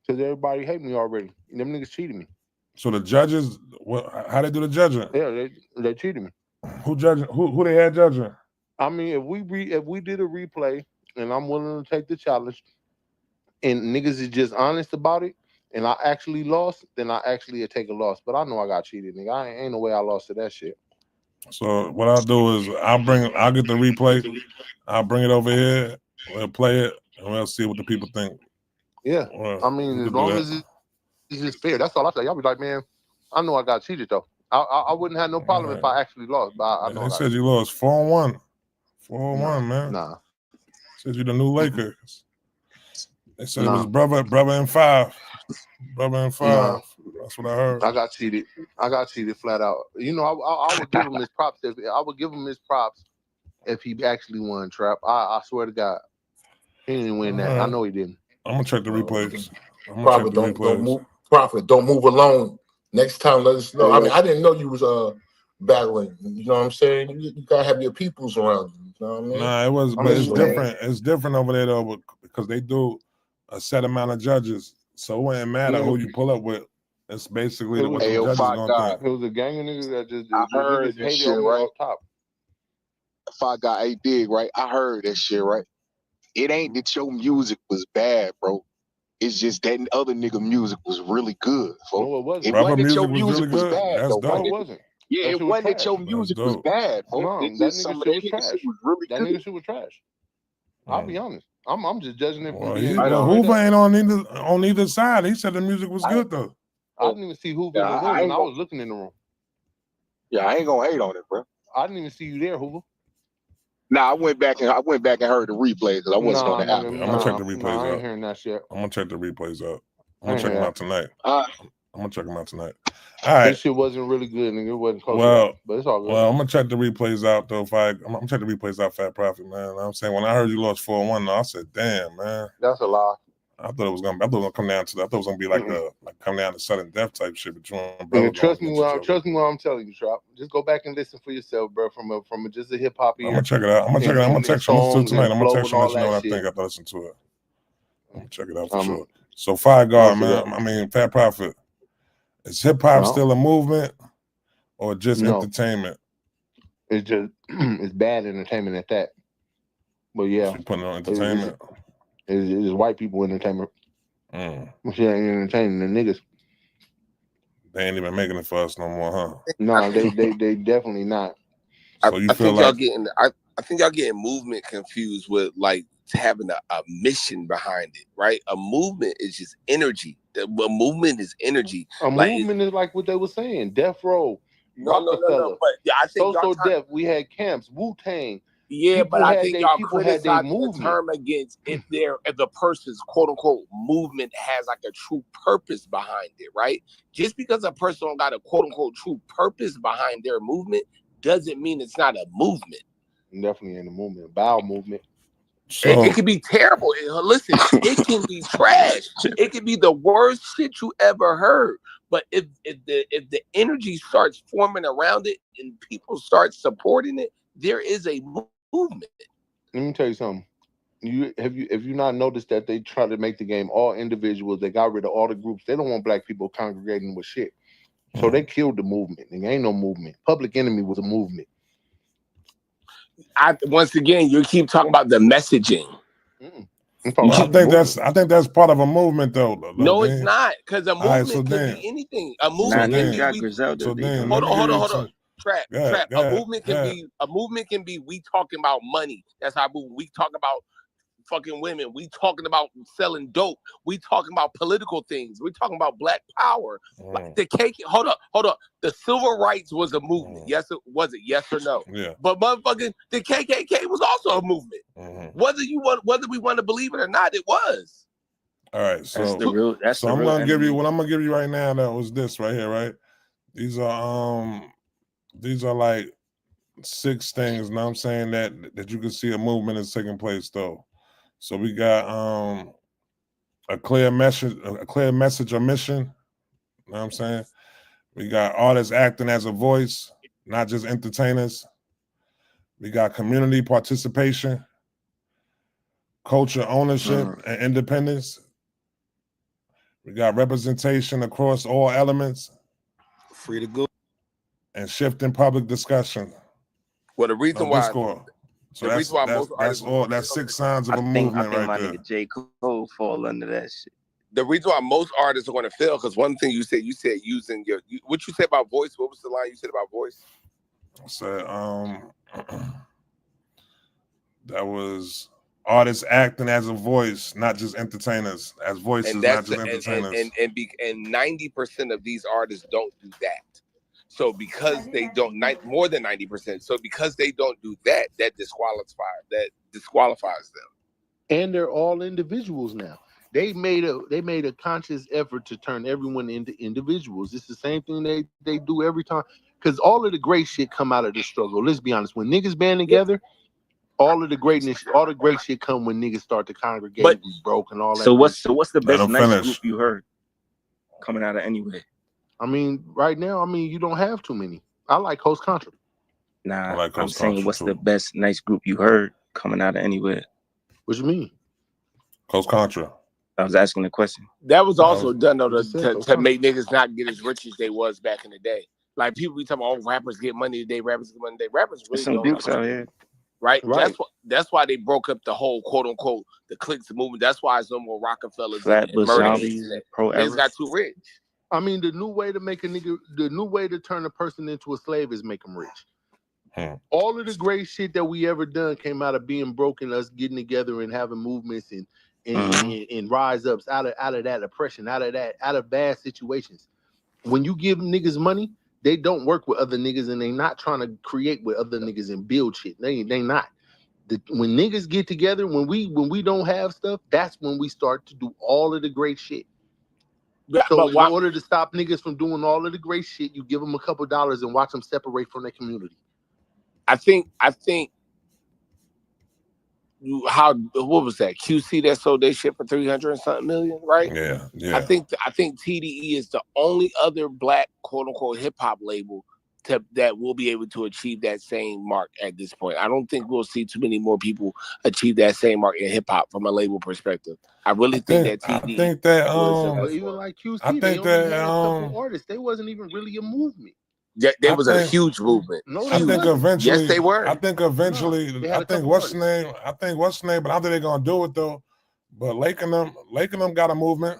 Because everybody hate me already. Them niggas cheated me. So the judges, how they do the judging? Yeah, they cheated me. Who judging? Who they had judging? I mean, if we did a replay and I'm willing to take the challenge, and niggas is just honest about it, and I actually lost, then I actually take a loss. But I know I got cheated, nigga. Ain't no way I lost to that shit. So what I'll do is I'll get the replay. I'll bring it over here. We'll play it and we'll see what the people think. Yeah, I mean, as long as it's just fair, that's all I say. Y'all be like, man, I know I got cheated though. I wouldn't have no problem if I actually lost, but I know They I said you lost 4-1. 4-1, man. Nah. Said you the new Lakers. They said it Nah. was brother and five. Brother and five. Nah. That's what I heard. I got cheated. Flat out. You know, I would give him his props if he actually won, Trap. I swear to God. He didn't win that. I know he didn't. I'm gonna check the replays. Prophet, don't move alone. Next time, let us know. I mean, I didn't know you was battling. You know what I'm saying? You gotta have your peoples around you. You know what I mean? Nah, it was, but it's different. It's different over there though, because they do a set amount of judges, so it wouldn't matter who you pull up with. It's basically what the judges gonna think. It was a gang of niggas that just I heard this shit, right? Top. If I got a dig, right? I heard that shit, right? It ain't that your music was bad, bro. It's just that other nigga music was really good, folks. No, it wasn't. It wasn't that your music music was really good. bad, That's though. dope. No, it wasn't. Yeah, it wasn't that your music was bad, folks. No, It's that just some nigga of shit that was nigga trash. shit was really That good. nigga shit was trash. I'll be honest. I'm just judging it from Well, Hoover ain't on either side. He said the music was good though. I didn't even see Hoover in the room when I was looking in the room. Yeah, I ain't gonna hate on it, bro. I didn't even see you there, Hoover. Nah, I went back and heard the replay because I wasn't on the album. I'm gonna check the replays I ain't out. hearing that shit. I'm gonna check the replays out. I'm I gonna ain't check them hear out tonight. I'm gonna check them out tonight. All right. This shit wasn't really good, nigga. It wasn't close Well, enough, but it's all good. Well, I'm gonna check the replays out though. I'm gonna check the replays out, Fat Prophet, man. You know what I'm saying, when I heard you lost 4-1, I said, "Damn, man." That's a lie. I thought it was gonna come down to that. I thought it was gonna be like come down to sudden death type shit between brothers. Trust me when I'm telling you, Trop. Just go back and listen for yourself, bro. From just a hip hop ear. I'm gonna check it out. I'm gonna check it out. I'm gonna text you tonight. I'm gonna text you and let you know what I think after I listen to it. I'm gonna check it out for sure. So Fire Guard, man. I mean, Fat Prophet. Is hip hop still a movement or just entertainment? It's just it's bad entertainment at that. But yeah, so putting on entertainment. It's white people entertainment. She ain't entertaining the niggas. They ain't even making it for us no more, huh? No, they definitely not. So you I feel think like y'all getting I think y'all getting movement confused with like having a mission behind it, right? A movement is just energy. A movement is energy. A movement is like what they were saying. Death Row, No. But yeah, I think So Death. We had camps, Wu-Tang. Yeah, but I think y'all people had their criticizing the movement. term against if the person's quote unquote movement has like a true purpose behind it, right? Just because a person don't got a quote unquote true purpose behind their movement doesn't mean it's not a movement. Definitely in the movement, bowel movement. It could be terrible. Listen, it can be trash. It could be the worst shit you ever heard. But if the energy starts forming around it and people start supporting it, there is a movement. Let me tell you something. If you not noticed that they try to make the game all individuals, they got rid of all the groups. They don't want black people congregating with shit. So they killed the movement. There ain't no movement. Public Enemy was a movement. Once again, you keep talking about the messaging. I think that's part of a movement though. No, it's not, because a movement can be anything. A movement can be hold on. Trap. A movement can be we talking about money. That's how we talk about fucking women. We talking about selling dope. We talking about political things. We talking about black power. Like the cake. Hold up. The civil rights was a movement. Yes, it was it. Yes or no? Yeah. But motherfucking the KKK was also a movement. Whether we want to believe it or not, it was. All right. So that's the real. So I'm gonna give you what I'm gonna give you right now. That was this right here. Right. These are like 6 things. Now I'm saying that you can see a movement is taking place though. So we got a clear message or mission. You know what I'm saying? We got artists acting as a voice, not just entertainers. We got community participation, culture ownership and independence. We got representation across all elements. Free to go. And shift in public discussion. Well, the reason why So that's 6 signs of a movement right my there. nigga J. Cole fall under that shit. The reason why most artists are going to fail, because one thing you said using what you said about voice. What was the line you said about voice? I said that was artists acting as a voice, not just entertainers, as voices, not just entertainers. And 90% of these artists don't do that. So because they don't more than 90%, so because they don't do that, that disqualifies them. And they're all individuals now. They made a conscious effort to turn everyone into individuals. It's the same thing they do every time. Because all of the great shit come out of the struggle. Let's be honest. When niggas band together, all the great shit come when niggas start to congregate, but, we broke and all that. So what's the best nice group you heard coming out of anywhere? I mean, right now, you don't have too many. I like Coast Contra. Nah, I'm saying what's the best nice group you heard coming out of anywhere? What you mean? Coast Contra. I was asking the question. That was also done though to make niggas not get as rich as they was back in the day. Like people be talking about, oh, rappers get money today, rappers get money today. Rappers really some dukes out here. Right? That's why they broke up the whole quote unquote the cliques movement. That's why it's no more Rockefellers Flatbush zombies. Niggas got too rich. I mean, the new way to turn a person into a slave is make them rich. All of the great shit that we ever done came out of being broken, us getting together and having movements and rise ups out of that oppression, out of bad situations. When you give niggas money, they don't work with other niggas and they not trying to create with other niggas and build shit. They not. When niggas get together, when we don't have stuff, that's when we start to do all of the great shit. So in order to stop niggas from doing all of the great shit, you give them a couple dollars and watch them separate from their community. I think what was that? QC that sold their shit for 300 and something million, right? Yeah. I think TDE is the only other black quote unquote hip hop label that will be able to achieve that same mark at this point. I don't think we'll see too many more people achieve that same mark in hip hop from a label perspective. I really think that TDE. I think that even like QC, they only had a couple artists. They wasn't even really a movement. There was a huge movement. No, I think eventually. Yes, they were. I think eventually. I think what's the name? But I think they're gonna do it though. But Lake and them got a movement.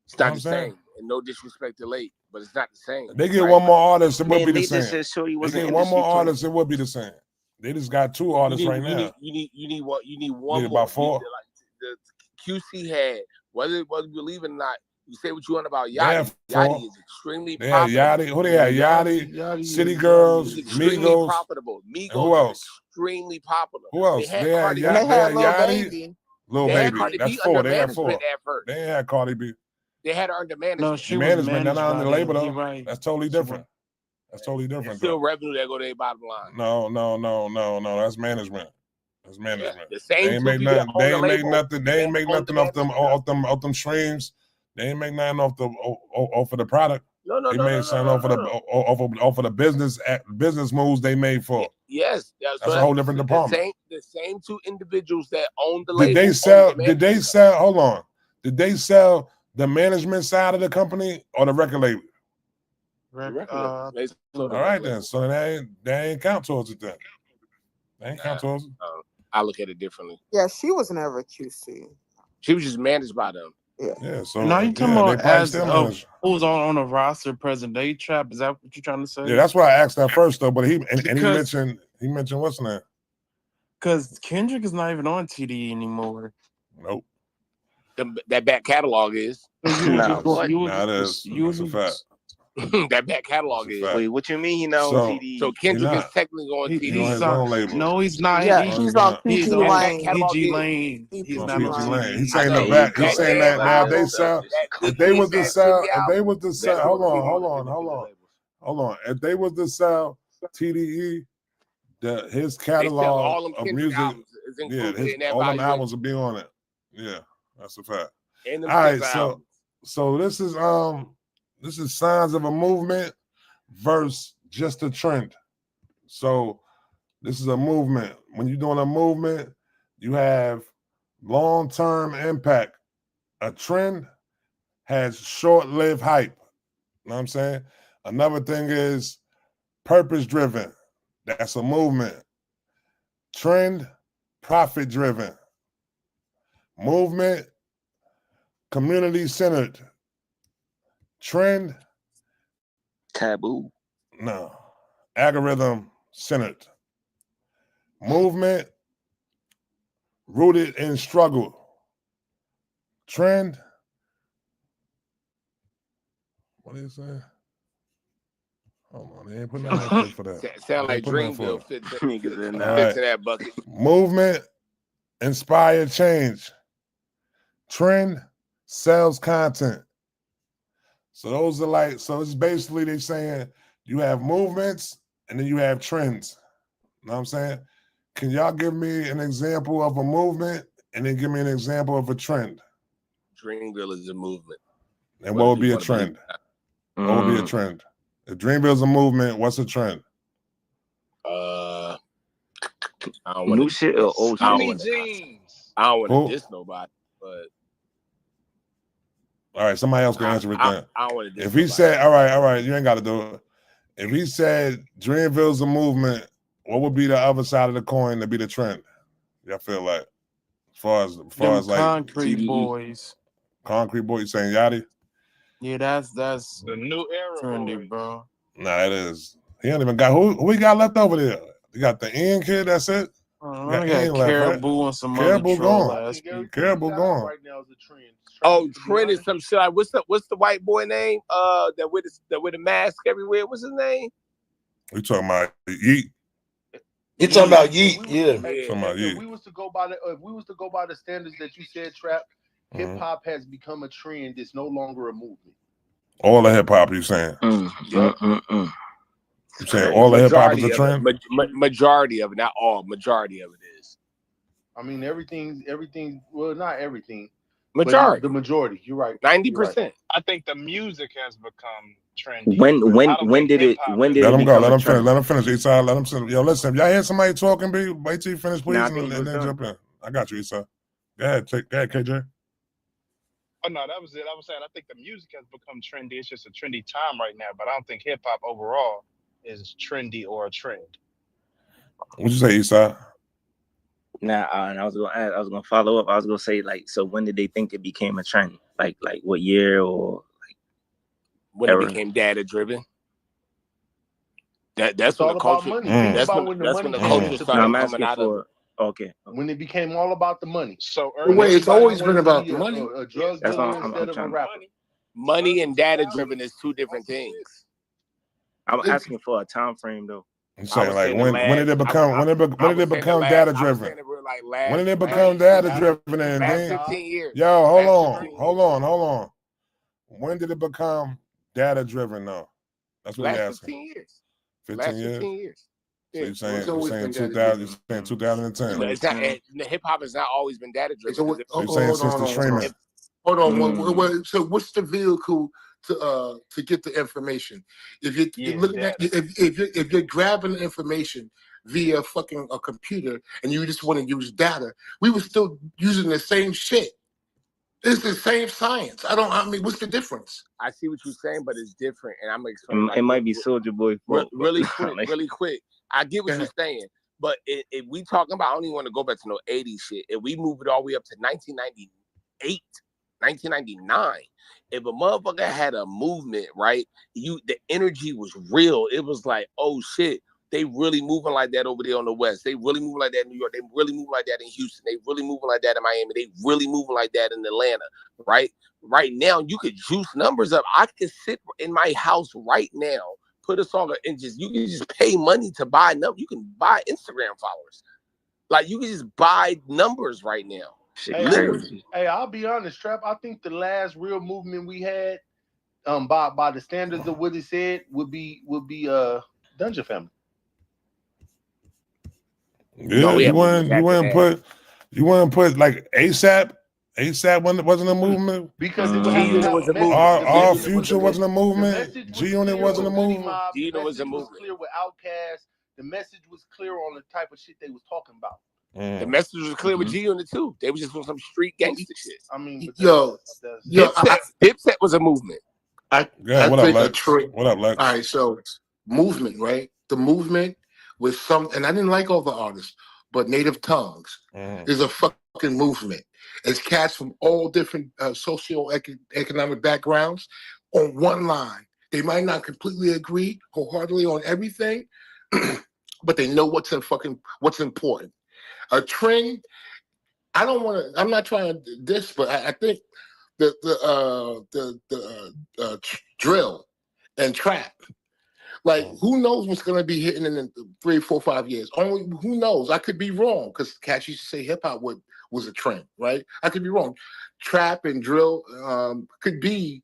It's not the same. And no disrespect to Lake, but it's not the same. They get one more artist, it would be the same. They get one more artist, it would be the same. They just got two artists right now. You need one. You need one more. About four. The QC had whether you believe it or not. You say what you want about Yachty. Yachty is extremely profitable. Yachty. Who they had? Yachty, City Girls, Migos. Profitable. Migos who else? Extremely popular. Who else? They had Yachty. Lil Baby. That's four. They had four. They ain't had Cardi B. They had her under management. No, she management, was not under the label though. Right. That's totally different. That's totally different. It's still revenue that go to their bottom line. No. That's management. That's management. Yeah, the same they ain't make nothing. They ain't make nothing. They ain't make nothing off them streams. They ain't make nothing off of the product. They made something off of the business moves they made for. Yes, that's a whole different department. The same two individuals that owned the label. Did they sell? Hold on. Did they sell the management side of the company or the record label? All right then. So they ain't count towards it then. They ain't count towards it. I look at it differently. Yeah, she was never QC. She was just managed by them. Yeah. So now you talking about as who's on a roster present day trap? Is that what you're trying to say? Yeah, that's why I asked that first though. But he mentioned what's name? Because Kendrick is not even on TDE anymore. Nope. That back catalog is. That is. That's a fact. That back catalog is. Wait, what you mean he not on TDE? So Kendrick is technically on TDE. He's on his own label. No, he's not. Yeah, he's on PG Lane. PG Lane. He's not on TDE. He's saying the back. He's saying that now they sell. If they was to sell, hold on. If they was to sell TDE, his catalog of music, all them albums will be on it. Yeah, that's a fact. All right, so this is signs of a movement versus just a trend. So this is a movement. When you're doing a movement, you have long-term impact. A trend has short-lived hype. You know what I'm saying? Another thing is purpose-driven. That's a movement. Trend, profit-driven. Movement, community-centered. Trend, taboo. No. Algorithm-centered. Movement, rooted in struggle. Trend, what do you say? Hold on, they ain't putting that shit for that. Sound like Dreamville fits in that bucket. Movement, inspire change. Trend, sells content. So those are like, so it's basically they saying you have movements and then you have trends. You know what I'm saying? Can y'all give me an example of a movement and then give me an example of a trend? Dreamville is a movement. And what would be a trend? What would be a trend? If Dreamville is a movement, what's a trend? New shit or old shit? I don't want to diss nobody, but all right, somebody else can answer it then. I don't want to diss if he said, all right, you ain't got to do it. If he said Dreamville's a movement, what would be the other side of the coin to be the trend? Y'all feel like, as far as like Concrete Boys. Concrete Boys saying Yachty? Yeah, that's the new era, trendy, bro. Nah, it is. He ain't even got who we got left over there. You got the Ian kid. That's it. I got Caribou and some Caribou other troll gone. ass people. Caribou gone. Right now is a trend. Oh, trend is some shit. Like, what's the white boy name? That with the mask everywhere. What's his name? We talking about Yeet. You talking about Yeet? Yeah. Talking about Yeet. If we was to go by the standards that you said, Trap, hip hop has become a trend. It's no longer a movement. All the hip hop, you saying? You saying all the hip hop is a trend? Majority of it, not all. Majority of it is. I mean, everything. Well, not everything. Majority. The majority. You're right. 90%. I think the music has become trendy. When did it Let him go. Let him finish. Let him finish. Issa, let him finish. Yo, listen. If y'all hear somebody talking, B, wait till you finish, please, and then jump in. I got you, Issa. Go ahead, KJ. Oh no, that was it. I was saying I think the music has become trendy. It's just a trendy time right now, but I don't think hip hop overall is trendy or a trend. What'd you say, Issa? Nah, and I was gonna follow up. I was gonna say, like, so when did they think it became a trend? Like what year or like when it became data driven? That's when the culture. That's when the culture started coming out of it. Okay. When it became all about the money. So it's always been about the money. A drug dealer instead of a rapper. Money and data driven is two different things. I'm asking for a time frame though. I'm saying like when did it become when did it become data driven? When did it become data driven? And then 15 years. Yo, hold on. When did it become data driven though? That's what we're asking. 15 years. 15 years. 15 years. So you're saying 2000? You're saying 2010? It's not, hip hop has not always been data driven. So you're saying since the streaming? Hold on. So what's the vehicle to get the information? If you're looking at if you're grabbing the information via fucking a computer and you just want to use data, we were still using the same shit. It's the same science. I mean, what's the difference? I see what you're saying, but it's different, and I'm explaining. It might be Soulja Boy. Really quick. I get what you're saying, but if we talking about, I don't even want to go back to no 80s shit. If we move it all the way up to 1998, 1999, if a motherfucker had a movement, right? The energy was real. It was like, oh shit, they really moving like that over there on the West. They really moving like that in New York. They really moving like that in Houston. They really moving like that in Miami. They really moving like that in Atlanta, right? Right now, you could juice numbers up. I could sit in my house right now, put a song and you can just pay money to buy numbers. You can buy Instagram followers. Like you can just buy numbers right now. Hey, I'll be honest, Trap. I think the last real movement we had, by the standards of what it said, would be Dungeon Family. Yeah, you wouldn't put like ASAP. ASAP wasn't a movement because it was a movement. Our Future wasn't a movement. G-Unit wasn't a movement. G-Unit was a movement. Clear with Outkast. The message was clear on the type of shit they was talking about. The message was clear with G-Unit too. They was just on some street gangster shit. I mean, Dipset was a movement. I think a trend. What up, Lex? All right, so movement, right? The movement with and I didn't like all the artists, but Native Tongues is a fucking movement. It's cats from all different socio-economic backgrounds on one line. They might not completely agree wholeheartedly on everything, but they know what's important. A trend. I'm not trying to diss, but I think the drill and trap Like, who knows what's gonna be hitting in 3, 4, 5 years? Only who knows? I could be wrong because cats used to say hip hop was a trend, right? I could be wrong. Trap and drill could be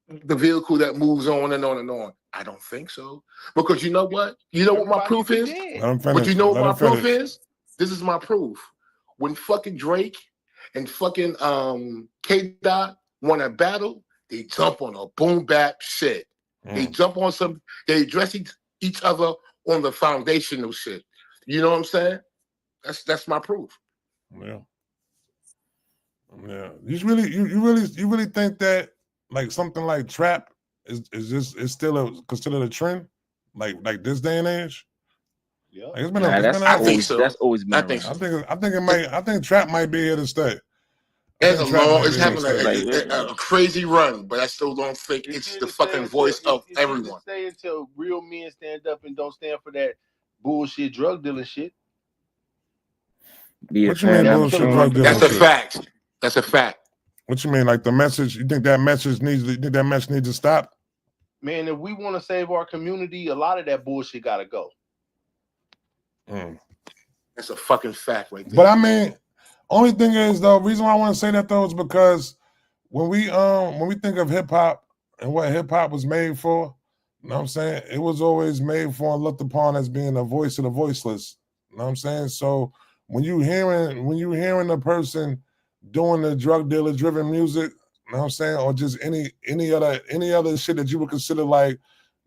the vehicle that moves on and on and on. I don't think so. Because you know what? You know what my proof is? But you know what my proof is? This is my proof. When fucking Drake and fucking K-Dot want a battle, they jump on a boom bap shit. They jump on they address each other on the foundational shit. You know what I'm saying? That's my proof. Yeah. Yeah. You really think that like something like trap is still considered a trend? Like this day and age? Yeah. Like I think so. That's always been I think so. I think trap might be here to stay. It's having a crazy run, but I still don't think it's the fucking voice of everyone. Stay until real men stand up and don't stand for that bullshit drug dealing shit. What you mean bullshit drug dealing? That's a fact. That's a fact. What you mean? Like the message? You think that message needs to stop? Man, if we want to save our community, a lot of that bullshit gotta go. That's a fucking fact right there. But I mean, only thing is though, reason why I want to say that though is because when we think of hip hop and what hip hop was made for, you know what I'm saying? It was always made for and looked upon as being a voice of the voiceless. You know what I'm saying? So when you hearing a person doing the drug dealer driven music, you know what I'm saying, or just any other shit that you would consider like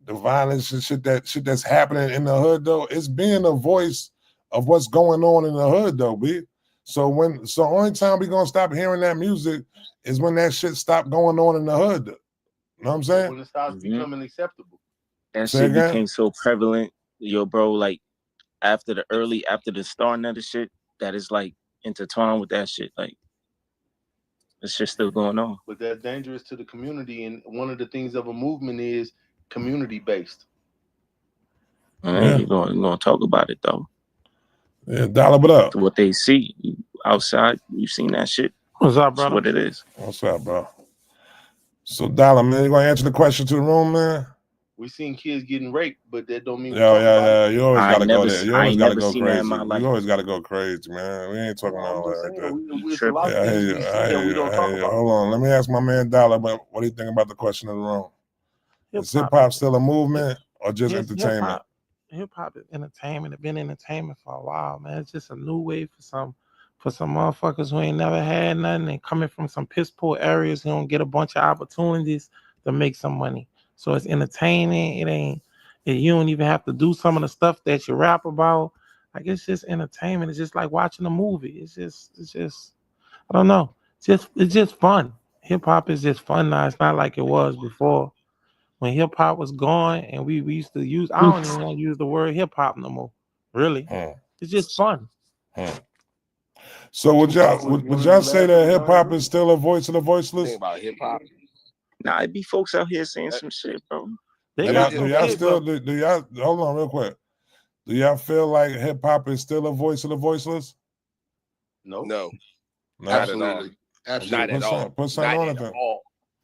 the violence and shit that's happening in the hood though, it's being a voice of what's going on in the hood though, B. So only time we gonna stop hearing that music is when that shit stop going on in the hood. You know what I'm saying? When it starts becoming acceptable. That shit became so prevalent, yo, bro. Like after the starting of the shit, that is like intertwined with that shit. Like it's just still going on. But that's dangerous to the community. And one of the things of a movement is community based. You're gonna talk about it though. Yeah, Dollar, what up? What they see outside, you seen that shit. What's up, brother? That's what it is. What's up, bro? So Dollar, man, you gonna answer the question to the room, man? We seen kids getting raped, but that don't mean Yeah. You always gotta go there. You always gotta go seen crazy. You always gotta go crazy, man. We ain't talking about that right there. I hear you. Hold on. Let me ask my man Dollar, but what do you think about the question of the room? Is hip hop still a movement or just entertainment? Hip hop is entertainment. It's been entertainment for a while, man. It's just a new way for some motherfuckers who ain't never had nothing and coming from some piss poor areas who don't get a bunch of opportunities to make some money. So it's entertaining. You don't even have to do some of the stuff that you rap about. Like it's just entertainment. It's just like watching a movie. It's just I don't know. It's just fun. Hip hop is just fun now. It's not like it was before. When hip hop was gone and we used to use, I don't even want to use the word hip hop no more. Really. It's just fun. So would y'all say that hip hop is still a voice of the voiceless? Think about hip hop. Nah, it be folks out here saying some shit, bro. Do y'all hold on real quick? Do y'all feel like hip hop is still a voice of the voiceless? No. Absolutely. Not at all. Put something on it then.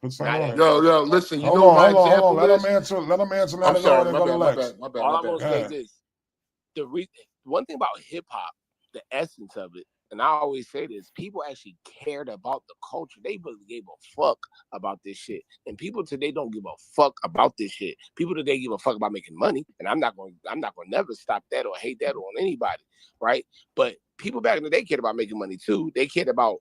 Put something on it. Yo, listen, you know my example. Let them answer. I'm sorry, my bad. All I'm gonna say is this: one thing about hip hop, the essence of it, and I always say this: people actually cared about the culture. They really gave a fuck about this shit, and people today don't give a fuck about this shit. People today give a fuck about making money, and I'm not going to never stop that or hate that on anybody, right? But people back in the day cared about making money too. They cared about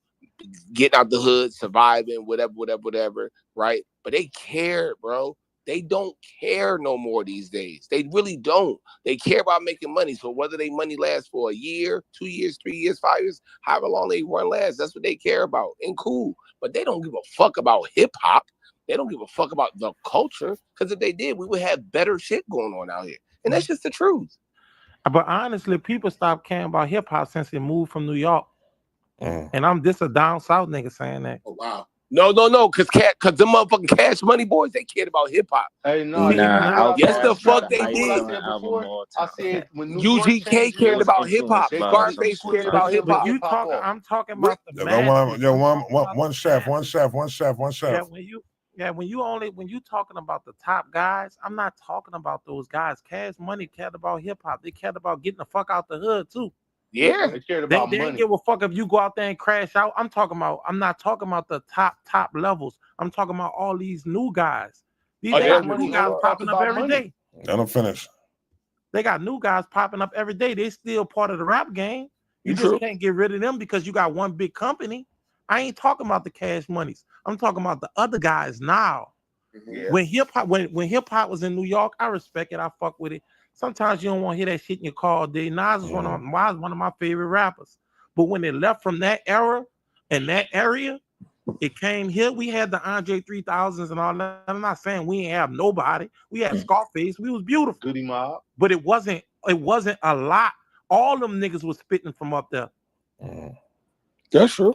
getting out the hood, surviving, whatever, right? But they cared, bro. They don't care no more these days. They really don't. They care about making money. So whether they money lasts for a year, 2 years, 3 years, 5 years, however long they run last, that's what they care about. And cool. But they don't give a fuck about hip hop. They don't give a fuck about the culture. Because if they did, we would have better shit going on out here. And that's just the truth. But honestly, people stopped caring about hip hop since it moved from New York. And I'm just a down south nigga saying that. Oh wow. No, because the motherfucking Cash Money boys, they cared about hip hop. Hey, no, yes, the fuck they did. I said when UGK cared about hip hop. Scarface cared about hip hop. I'm talking about the one chef. Yeah, Yeah, when you talking about the top guys, I'm not talking about those guys. Cash Money cared about hip hop. They cared about getting the fuck out the hood too. Yeah, they cared They about didn't money. give a fuck if you go out there and crash out. I'm not talking about the top levels. I'm talking about all these new guys. They got new guys popping up every day. Let them finish. They got new guys popping up every day. They still part of the rap game. You just can't get rid of them because you got one big company. I ain't talking about the Cash Monies. I'm talking about the other guys now. Yeah. When hip hop was in New York, I respect it. I fuck with it. Sometimes you don't want to hear that shit in your car all day. Nas is one of my favorite rappers. But when they left from that era and that area, it came here. We had the Andre 3000s and all that. I'm not saying we ain't have nobody. We had Scarface. We was beautiful. Goody Mob. But it wasn't a lot. All them niggas was spitting from up there. That's true.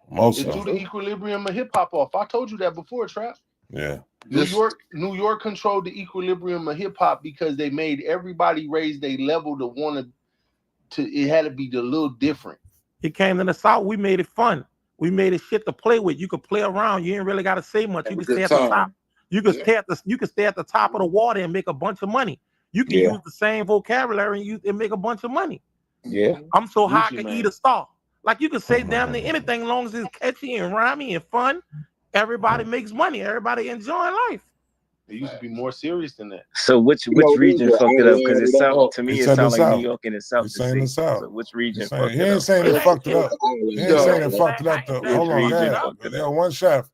Most It of threw them. the equilibrium of hip hop off. I told you that before, Trap. Yeah. New York controlled the equilibrium of hip hop because they made everybody raise their level to want to. It had to be a little different. It came to the South. We made it fun. We made it shit to play with. You could play around. You ain't really got to say much. You can stay at the top. You can stay at the top of the water and make a bunch of money. You can use the same vocabulary and make a bunch of money. Yeah. I'm so high I can eat a star. Like you can say damn near anything as long as it's catchy and rhymey and fun. Everybody makes money. Everybody enjoying life. It used to be more serious than that. So which region fucked it up? Because it sounds to me it sounds like New York and the South. He's saying the South. So which region He fucked it ain't up? saying it fucked it up. He ain't saying it fucked it up though. Hold on, region one chef.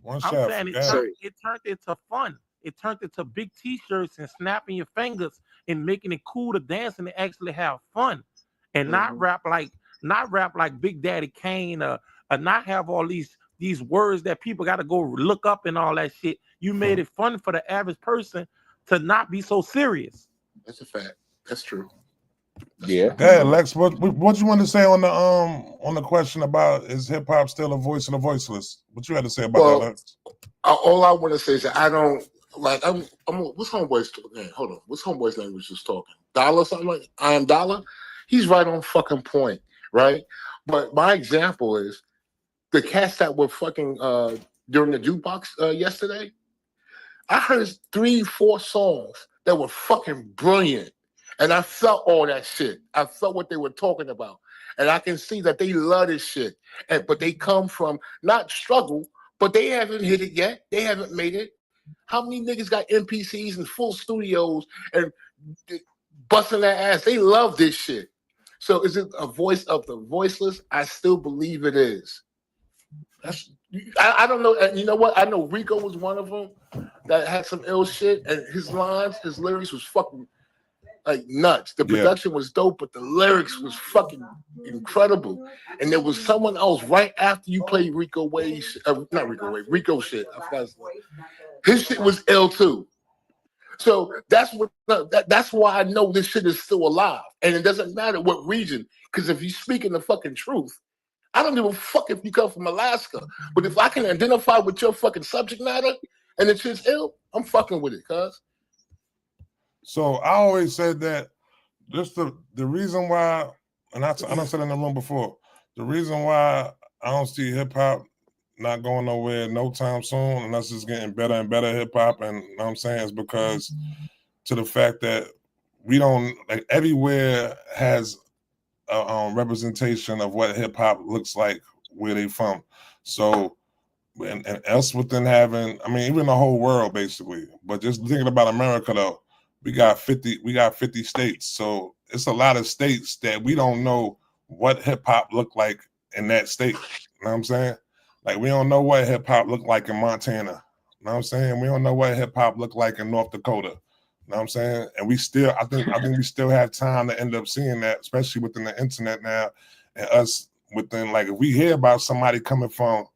I'm saying it turned into fun. It turned into big T-shirts and snapping your fingers and making it cool to dance and to actually have fun, and not rap like Big Daddy Kane or not have all these words that people got to go look up and all that shit. You made it fun for the average person to not be so serious. That's a fact. That's true. Yeah. Hey, Lex, what you want to say on the question about is hip hop still a voice of the voiceless? What you had to say about that, Lex? All I want to say is that I don't like. I'm what's Homeboy's name? Hold on. What's Homeboy's name was just talking? Dollar something like I Am Dollar. He's right on fucking point, right? But my example is the cats that were fucking during the jukebox yesterday. I heard 3-4 songs that were fucking brilliant. And I felt all that shit. I felt what they were talking about. And I can see that they love this shit. But they come from not struggle, but they haven't hit it yet. They haven't made it. How many niggas got MPCs and full studios and busting their ass? They love this shit. So is it a voice of the voiceless? I still believe it is. I don't know. And you know what? I know Rico was one of them that had some ill shit. And his lyrics was fucking like nuts. The production was dope, but the lyrics was fucking incredible. And there was someone else right after you played Rico Wade's, not Rico Wade, Rico shit. I forgot his name. His shit was ill too. So that's why I know this shit is still alive. And it doesn't matter what region, because if you speaking the fucking truth, I don't give a fuck if you come from Alaska. But if I can identify with your fucking subject matter and it's shit's ill, I'm fucking with it, cuz. So I always said that just the reason why, and I said in the room before, the reason why I don't see hip hop not going nowhere no time soon, unless it's getting better and better hip hop, and you know what I'm saying, is because to the fact that we don't, like, everywhere has a representation of what hip hop looks like where they from. So and else within having, I mean, even the whole world basically, but just thinking about America though, we got 50 states. So it's a lot of states that we don't know what hip hop look like in that state. You know what I'm saying? Like, we don't know what hip hop look like in Montana. You know what I'm saying? We don't know what hip hop look like in North Dakota. You know what I'm saying? And we still, I think we still have time to end up seeing that, especially within the internet now, and us within, like, if we hear about somebody coming from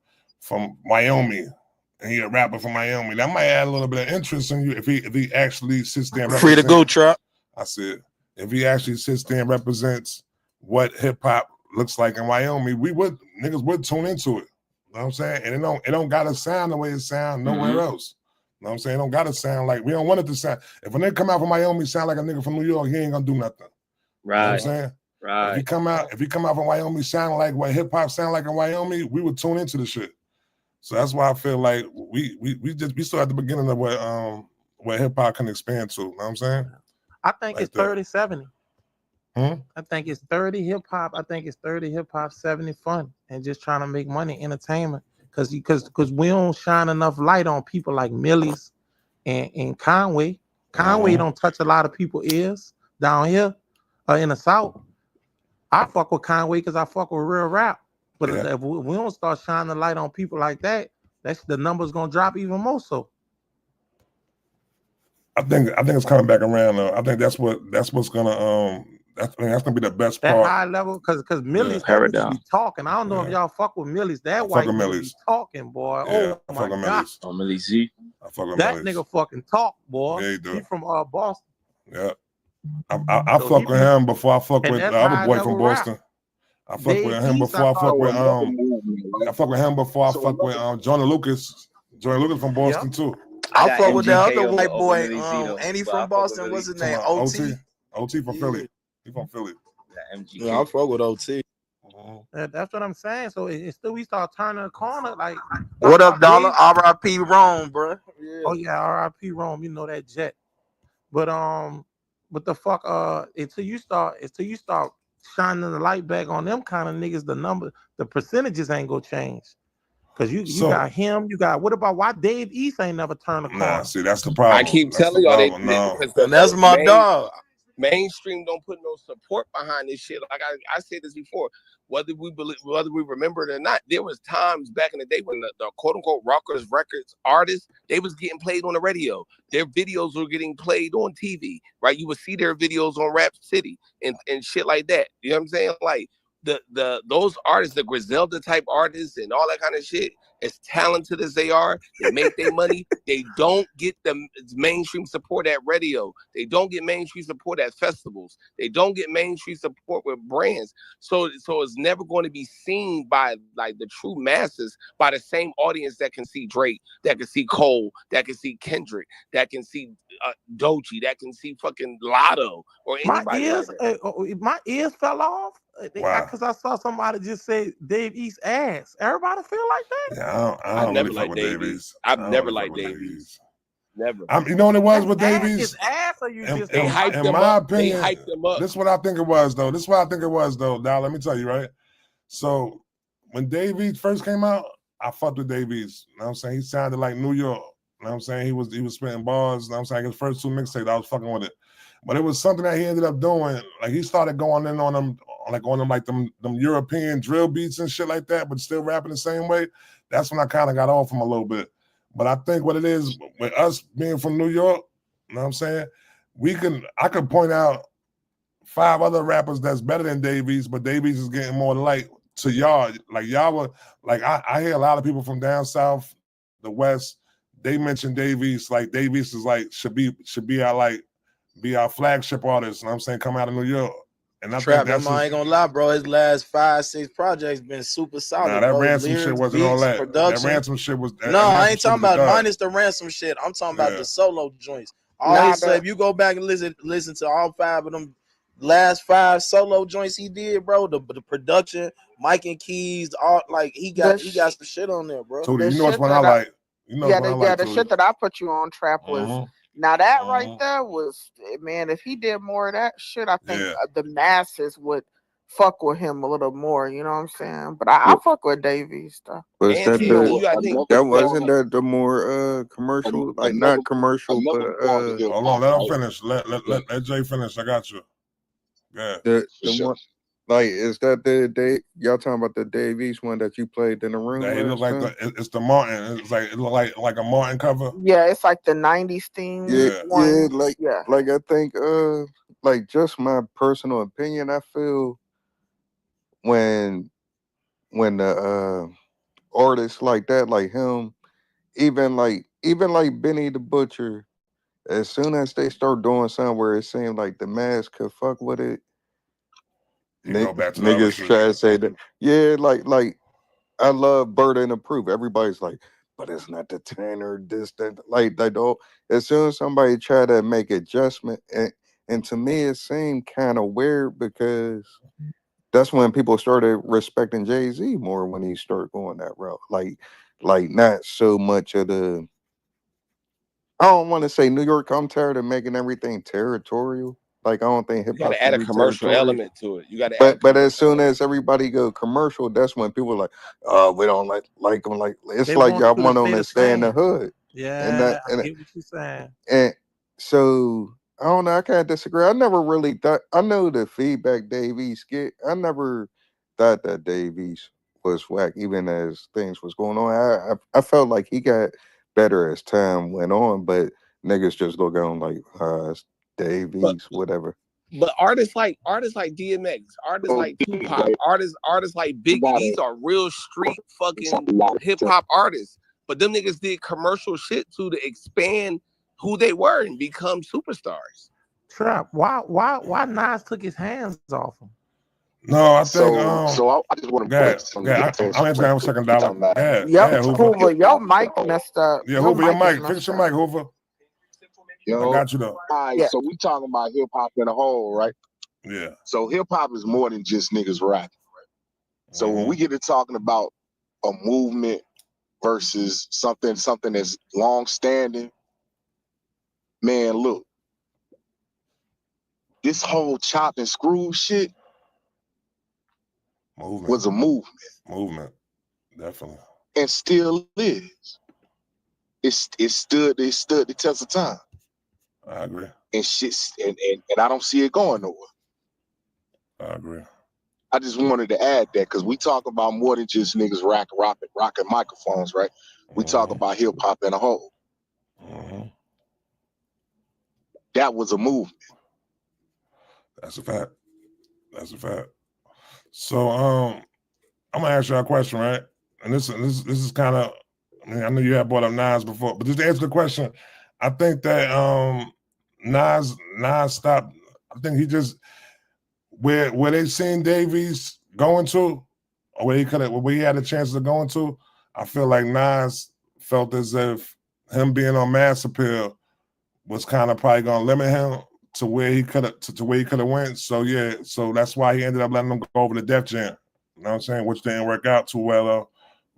Wyoming and he a rapper from Wyoming, that might add a little bit of interest in you if he actually sits there and Free to go, Trap. I said, if he actually sits there and represents what hip hop looks like in Wyoming, niggas would tune into it. You know what I'm saying? And it don't gotta sound the way it sound nowhere else. You know what I'm saying? It don't gotta sound like, we don't want it to sound. If a nigga come out from Wyoming sound like a nigga from New York, he ain't gonna do nothing. Right. You know what I'm saying? Right. If he come out from Wyoming sounding like what hip hop sound like in Wyoming, we would tune into the shit. So that's why I feel like we still at the beginning of what hip hop can expand to. You know what I'm saying? I think like it's 30-70. I think it's 30 hip hop. I think it's 30 hip hop, 70 fun, and just trying to make money, entertainment. Because we don't shine enough light on people like Millie's and Conway. Conway don't touch a lot of people's ears down here in the South. I fuck with Conway because I fuck with real rap. But if we don't start shining the light on people like that, the numbers gonna drop even more. So I think it's coming back around though. I think that's what's gonna that's gonna be the best that part. high level, because Millie's that nigga be talking. I don't know if y'all fuck with Millie's. That white nigga be talking, boy. Yeah, oh my god. Oh, Millie Z. I fuck with That Millie's. nigga fucking talk, boy. Yeah, he do. He from Boston. Yeah. I fuck with him before I fuck with the other boy from Boston. I fuck with him before I fuck with I fuck with him before I fuck with Johnny Lucas. Johnny Lucas from Boston too. I fuck with that other white boy. Ain't he from Boston? What's his name? OT. OT from Philly. He from Philly. Yeah, I fuck with OT. That's what I'm saying. So it's still we start turning the corner. Like, what up, Dollar? R.I.P. Rome, bro. Yeah. Oh yeah, R.I.P. Rome. You know that jet. But the fuck until you start shining the light back on them kind of niggas, the percentages ain't gonna change. Cause you got him, you got what about why Dave East ain't never turned the corner? Nah, see, that's the problem. I keep telling y'all that's my dog. Mainstream don't put no support behind this shit. Like I said this before, whether we remember it or not, there was times back in the day when the quote unquote rockers, records, artists, they was getting played on the radio. Their videos were getting played on TV, right? You would see their videos on Rap City and shit like that. You know what I'm saying? Like those artists, the Griselda type artists and all that kind of shit, as talented as they are, they make their money. They don't get the mainstream support at radio. They don't get mainstream support at festivals. They don't get mainstream support with brands. So it's never going to be seen by like the true masses, by the same audience that can see Drake, that can see Cole, that can see Kendrick, that can see Doechii, that can see fucking Lotto or anybody. My ears fell off. Because I saw somebody just say Dave East ass. Everybody feel like that? Yeah, I don't never really liked fuck with Dave Davies. I've never liked Dave East. Never. You know what it was with Davies? His ass, or you just they hyped in him my up. opinion, They hyped him up. This is what I think it was though. Now let me tell you, right? So when Davies first came out, I fucked with Davies. You know what I'm saying? He sounded like New York. You know what I'm saying? He was spitting bars. You know what I'm saying? His first two mixtapes, I was fucking with it. But it was something that he ended up doing. Like he started going in on them, like them European drill beats and shit like that, but still rapping the same way. That's when I kind of got off him a little bit. But I think what it is with us being from New York, you know what I'm saying? I could point out 5 other rappers that's better than Davies, but Davies is getting more light to y'all. Like y'all were like I hear a lot of people from down south, the West, they mention Davies. Like Davies is like should be our flagship artist. You know what I'm saying? Come out of New York. And I Trap, think I ain't gonna lie, bro. His last 5-6 projects been super solid. Nah, that bro. ransom Lyrics, shit wasn't beats, all that. production. That ransom shit was. No, I ain't talking about minus the ransom shit. I'm talking about the solo joints. So if you go back and listen to all 5 of them last 5 solo joints he did, bro, the production, mic and keys, all like he got some shit on there, bro. Tootie, you know what's one I like. You know what I like. The shit that I put you on, Trap, was now that right there was, man, if he did more of that shit, I think the masses would fuck with him a little more, you know what I'm saying? But I fuck with Davies stuff. Was that wasn't that the more commercial, like not commercial, but hold on, let him finish. Let Jay finish. I got you. Yeah. The one, like, is that the y'all talking about the Davies one that you played in the room? Yeah, it look like it's the Martin. It's like it look like a Martin cover. Yeah, it's like the 90s theme. Like I think like just my personal opinion, I feel when the artists like that, like him, even like Benny the Butcher, as soon as they start doing something where it seemed like the mass could fuck with it, niggas try to say that. Yeah, like I love Burden of Proof. Everybody's like, but it's not the tenor, this, that. Like as soon as somebody try to make adjustment, and to me it seemed kind of weird because that's when people started respecting Jay-Z more when he started going that route. Like like not so much of the. I don't want to say New York. I'm tired of making everything territorial. Like I don't think hip You hop gotta should add a be commercial territorial. element to it. You gotta add a But as commercial soon element. as everybody go commercial, that's when people are like, we don't like them. Like it's They like want y'all you to want them stay to the stay in the same. hood. Yeah, I get what you're saying. And so I don't know. I can't disagree. I never really thought. I know the feedback Dave East get. I never thought that Dave East was whack, even as things was going on. I felt like he got better as time went on, but niggas just look on like it's Dave East, whatever. But artists like DMX, artists like Tupac, artists like Biggie, these are real street fucking hip hop artists. But them niggas did commercial shit to expand who they were and become superstars. Trap. Why Nas took his hands off him? No, I think so I just want to break some. I'm answering that $2. Yep, Hoover. Hoover, your mic messed up. Yeah, Hoover, your mic. Fix your mic, Hoover. Yo, I got you though. All right, so we talking about hip hop in a whole, right? Yeah. So hip hop is more than just niggas rapping, right? So when we get to talking about a movement versus something that's long standing, man, look, this whole chop and screw shit was a movement. Movement, definitely. And still is. It stood the test of time. I agree. And shit, and I don't see it going nowhere. I agree. I just wanted to add that because we talk about more than just niggas rocking microphones, right? We talk about hip hop in a whole. That was a movement. That's a fact. That's a fact. So I'm gonna ask you a question, right? And this is kind of, I mean, I know you have brought up Nas before, but just to answer the question, I think that Nas stopped. I think he just where they seen Davies going to, or where he had a chance of going to. I feel like Nas felt as if him being on Mass Appeal was kind of probably gonna limit him to where he could have went. So yeah, so that's why he ended up letting them go over to Def Jam. You know what I'm saying? Which didn't work out too well though,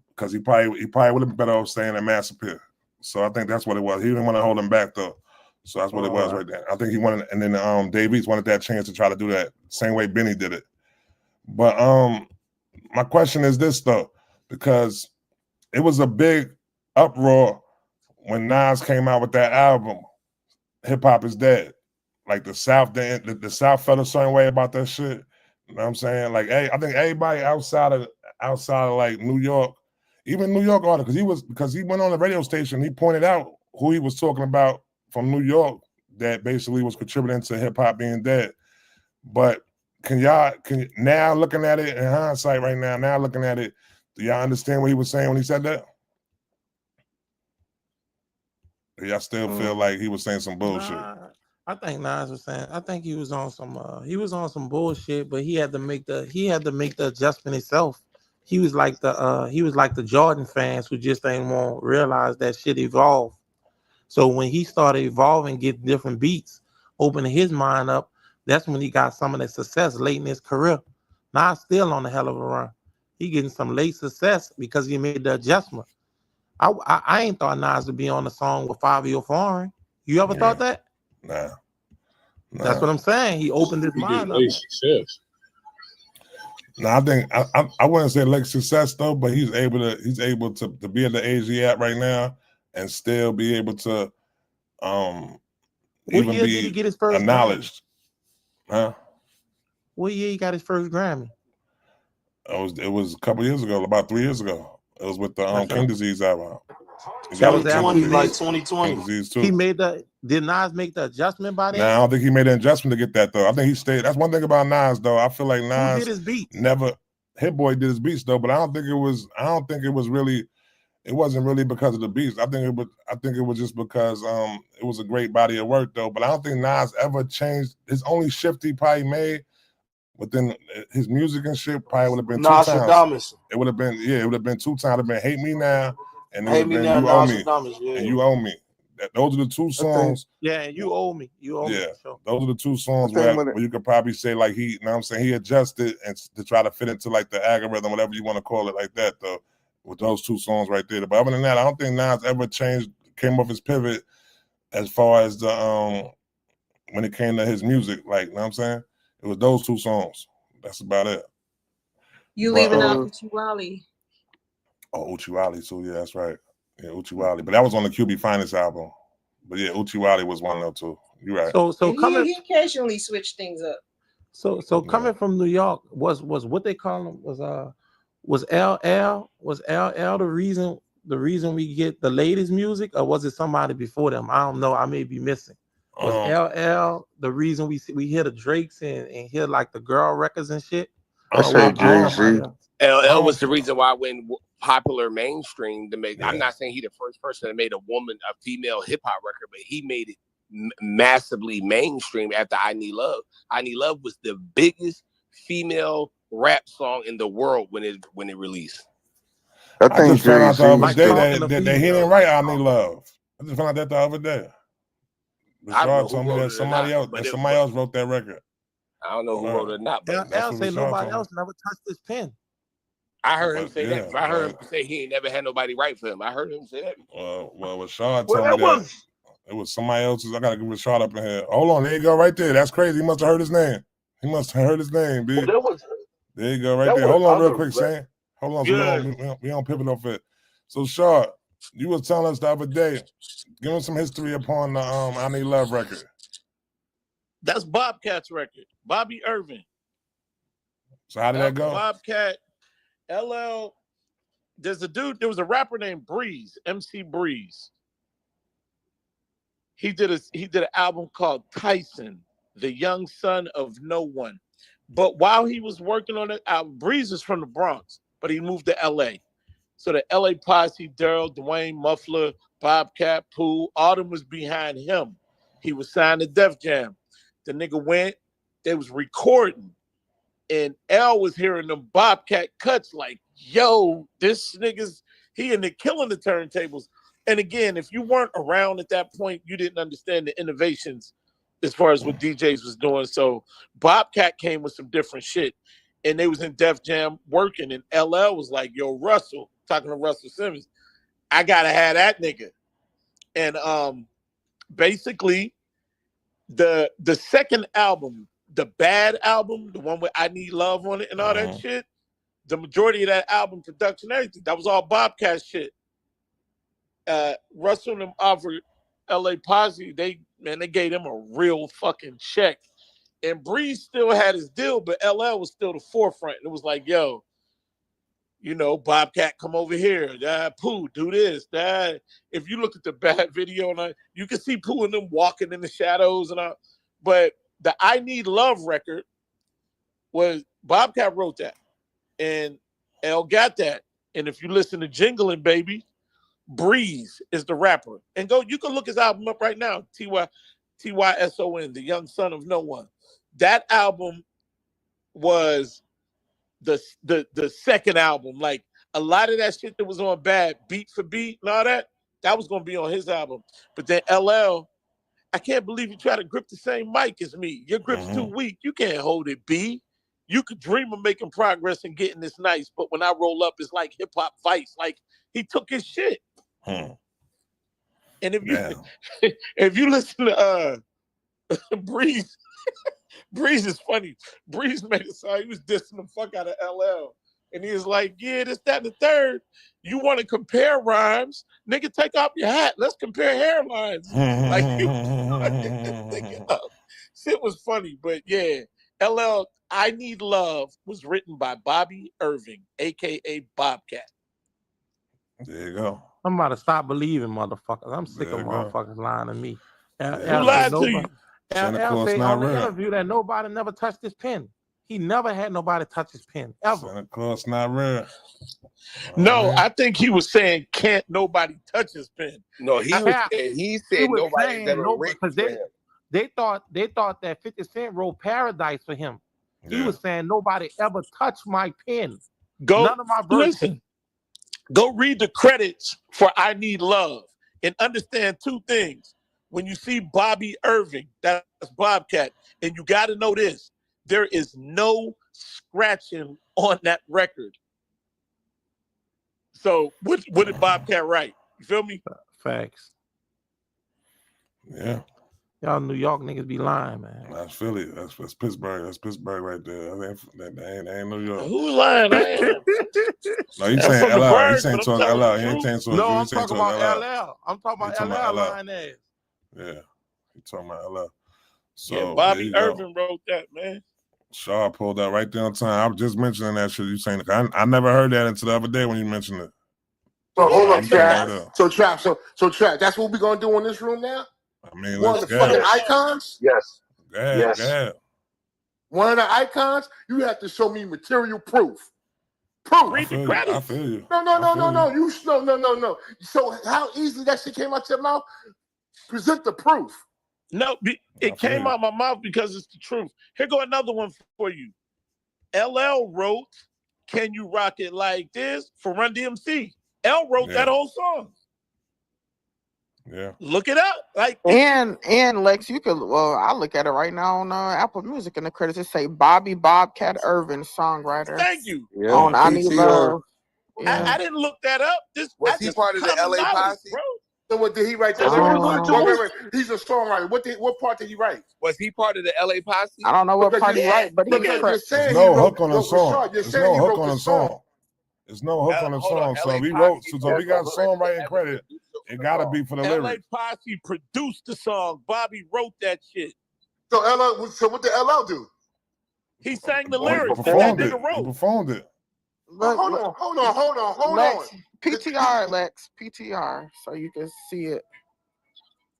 because he probably would have been better off staying at Mass Appeal. So I think that's what it was. He didn't want to hold him back though. So that's what it was right there. I think he wanted, and then Davies wanted that chance to try to do that same way Benny did it. But my question is this though, because it was a big uproar when Nas came out with that album, Hip Hop Is Dead. Like the South, the South felt a certain way about that shit. You know what I'm saying? Like, I think everybody outside of like New York, even New York artists, because he went on the radio station, he pointed out who he was talking about from New York that basically was contributing to hip hop being dead. But can now looking at it in hindsight right now looking at it, do y'all understand what he was saying when he said that? Do y'all still feel like he was saying some bullshit? I think Nas was saying. I think he was on some bullshit, but he had to make the adjustment himself. He was like the Jordan fans who just ain't want to realize that shit evolved. So when he started evolving, getting different beats, opening his mind up, that's when he got some of the success late in his career. Nas still on a hell of a run. He getting some late success because he made the adjustment. I ain't thought Nas would be on the song with Fabio Foreign. You ever thought that? Nah. That's what I'm saying. He opened his mind up. No, I think I wouldn't say late success though, but he's able to be at the age he at right now and still be able to What year did he get his first acknowledged. Grammy? Huh? What year he got his first Grammy? It was a couple years ago, about 3 years ago. It was with the King Disease album. That was like 2020. Did Nas make the adjustment by then? Nah, I don't think he made an adjustment to get that though. I think he stayed. That's one thing about Nas though. I feel like Nas Who did his beats? never. Hit Boy did his beats though, but I don't think it was really. It wasn't really because of the beats. I think it was just because it was a great body of work though. But I don't think Nas ever changed. His only shift he probably made within his music and shit probably would have been 2 times. It would have been 2 times. It would have been Hate Me Now and it would have been You Owe Me and You Owe Me. Those are the 2 songs. Yeah, You Owe Me. You Owe Me. Yeah, Sure. Those are the 2 songs where you could probably say like he, you know what I'm saying, he adjusted and to try to fit into like the algorithm, whatever you want to call it like that though. with those two songs right there. But other than that, I don't think Nas ever came off his pivot as far as the when it came to his music. Like, you know what I'm saying? It was those two songs. That's about it. You leaving out Uchiwali. Oh, Uchiwali too. Yeah, that's right. Yeah, Uchiwali. But that was on the QB Finest album. But yeah, Uchiwali was one of them too. You're right. So And he occasionally switched things up. So coming from New York was what they call him was LL the reason we get the latest music, or was it somebody before them? I don't know. I may be missing. Was LL the reason we hear the Drakes and hear like the girl records and shit? I say Jay-Z. LL was the reason why when popular mainstream to make. I'm not saying he the first person that made a female hip hop record, but he made it massively mainstream after I Need Love. I Need Love was the biggest female rap song in the world when it released. I think just found out the other Jay-Z day that he didn't write I Need Love. I just found out that the other day. Rashad told me that somebody else wrote that record. I don't know who wrote it or not, but LL say nobody else never touched his pen. I heard him say that. I heard him say he ain't never had nobody write for him. I heard him say that. Well, Rashad told me that it was somebody else's. I gotta get Rashad up in here. Hold on, there you go, right there. That's crazy. He must have heard his name. B. There you go, right there. Hold on, real quick, Shane. Hold on, so we don't pivot off it. So, Shaw, you was telling us the other day. Give us some history upon the I Need Love record. That's Bobcat's record. Bobby Irving. So how did that go? Bobcat, LL. There was a rapper named Breeze, MC Breeze. He did an album called Tyson, the young son of no one. But while he was working on it, Breeze is from the Bronx, but he moved to LA. So the LA posse, Daryl, Dwayne, Muffler, Bobcat, Pooh, all them was behind him. He was signed to Def Jam. The nigga went, they was recording, and L was hearing them Bobcat cuts like, yo, this nigga's, he in there killing the turntables. And again, if you weren't around at that point, you didn't understand the innovations as far as what DJs was doing. So Bobcat came with some different shit, and they was in Def Jam working, and LL was like, yo, Russell, talking to Russell Simmons, I gotta have that nigga. And basically the second album, the Bad album, the one with I Need Love on it and all that shit, the majority of that album production, everything, that was all Bobcat shit. Russell and them offered LA Posse, they gave him a real fucking check. And Breeze still had his deal, but LL was still the forefront. It was like, yo, you know, Bobcat, come over here. Pooh, do this. If you look at the Bad video, you can see Pooh and them walking in the shadows and all. But the I Need Love record was Bobcat wrote that, and L got that. And if you listen to Jingling Baby, Breeze is the rapper. And you can look his album up right now. TYSON, the young son of no one. That album was the second album. Like a lot of that shit that was on Bad, beat for beat and all that was gonna be on his album. But then LL, I can't believe you try to grip the same mic as me. Your grip's too weak. You can't hold it, B. You could dream of making progress and getting this nice, but when I roll up, it's like hip hop vice. Like he took his shit. And if you listen to Breeze, Breeze is funny. Breeze made a song. He was dissing the fuck out of LL. And he was like, yeah, this, that, and the third. You want to compare rhymes? Nigga, take off your hat. Let's compare hairlines. Like, shit was funny. But yeah, LL, I Need Love was written by Bobby Irving, a.k.a. Bobcat. There you go. I'm about to stop believing motherfuckers. I'm sick of motherfuckers lying to me. Who lied to you? L say on the interview that nobody never touched his pen. He never had nobody touch his pen, ever. Santa Claus not real. No, I think he was saying, can't nobody touch his pen. No, he said nobody's ever written because they thought that 50 Cent wrote Paradise for him. Yeah. He was saying nobody ever touched my pen. None of my verses. Listen, go read the credits for I Need Love and understand two things. When you see Bobby Irving, that's Bobcat, and you got to know this, there is no scratching on that record. So what did Bobcat write? You feel me? Facts. Yeah. Y'all New York niggas be lying, man. That's Philly. That's Pittsburgh. That's Pittsburgh right there. That ain't New York. Who's lying? No, he's saying LL. He's saying to LL. He ain't saying to No, I'm he's saying talking to about LL. LL. I'm talking He about LL lying ass. Yeah. He talking about LL. So yeah, Bobby Irvin wrote that, man. Shaw pulled that right there on time. I was just mentioning that shit. You saying I never heard that until the other day when you mentioned it. So hold up, I'm Trap. right up. So Trap. So Trap. That's what we're gonna do in this room now. I mean, One of the fucking icons. Yes. Yeah. One of the icons. You have to show me material proof. Proof. I feel you. No. No. So how easily that shit came out your mouth? Present the proof. No, it came out my mouth because it's the truth. Here go another one for you. LL wrote "Can You Rock It Like This" for Run DMC. L wrote that whole song. Yeah. Look it up. Like and Lex, you could I look at it right now on Apple Music in the credits. It say Bobcat Irvin, songwriter. Thank you. Yeah. On I Need Love. Yeah. I didn't look that up. Was he part of the LA Posse? So what did he write? Wait. He's a songwriter. What part did he write? Was he part of the LA Posse? I don't know what part he write, but There's no hook on the song. There's no hook on the song. There's no hook on the song. So we wrote. So we got songwriting credit. It gotta be for the LA lyrics. Posse produced the song. Bobby wrote that shit. So LL. So what did LL do? He sang the He lyrics. performed it. He performed it. Hold on. Lex, PTR, Lex, PTR, so you can see it.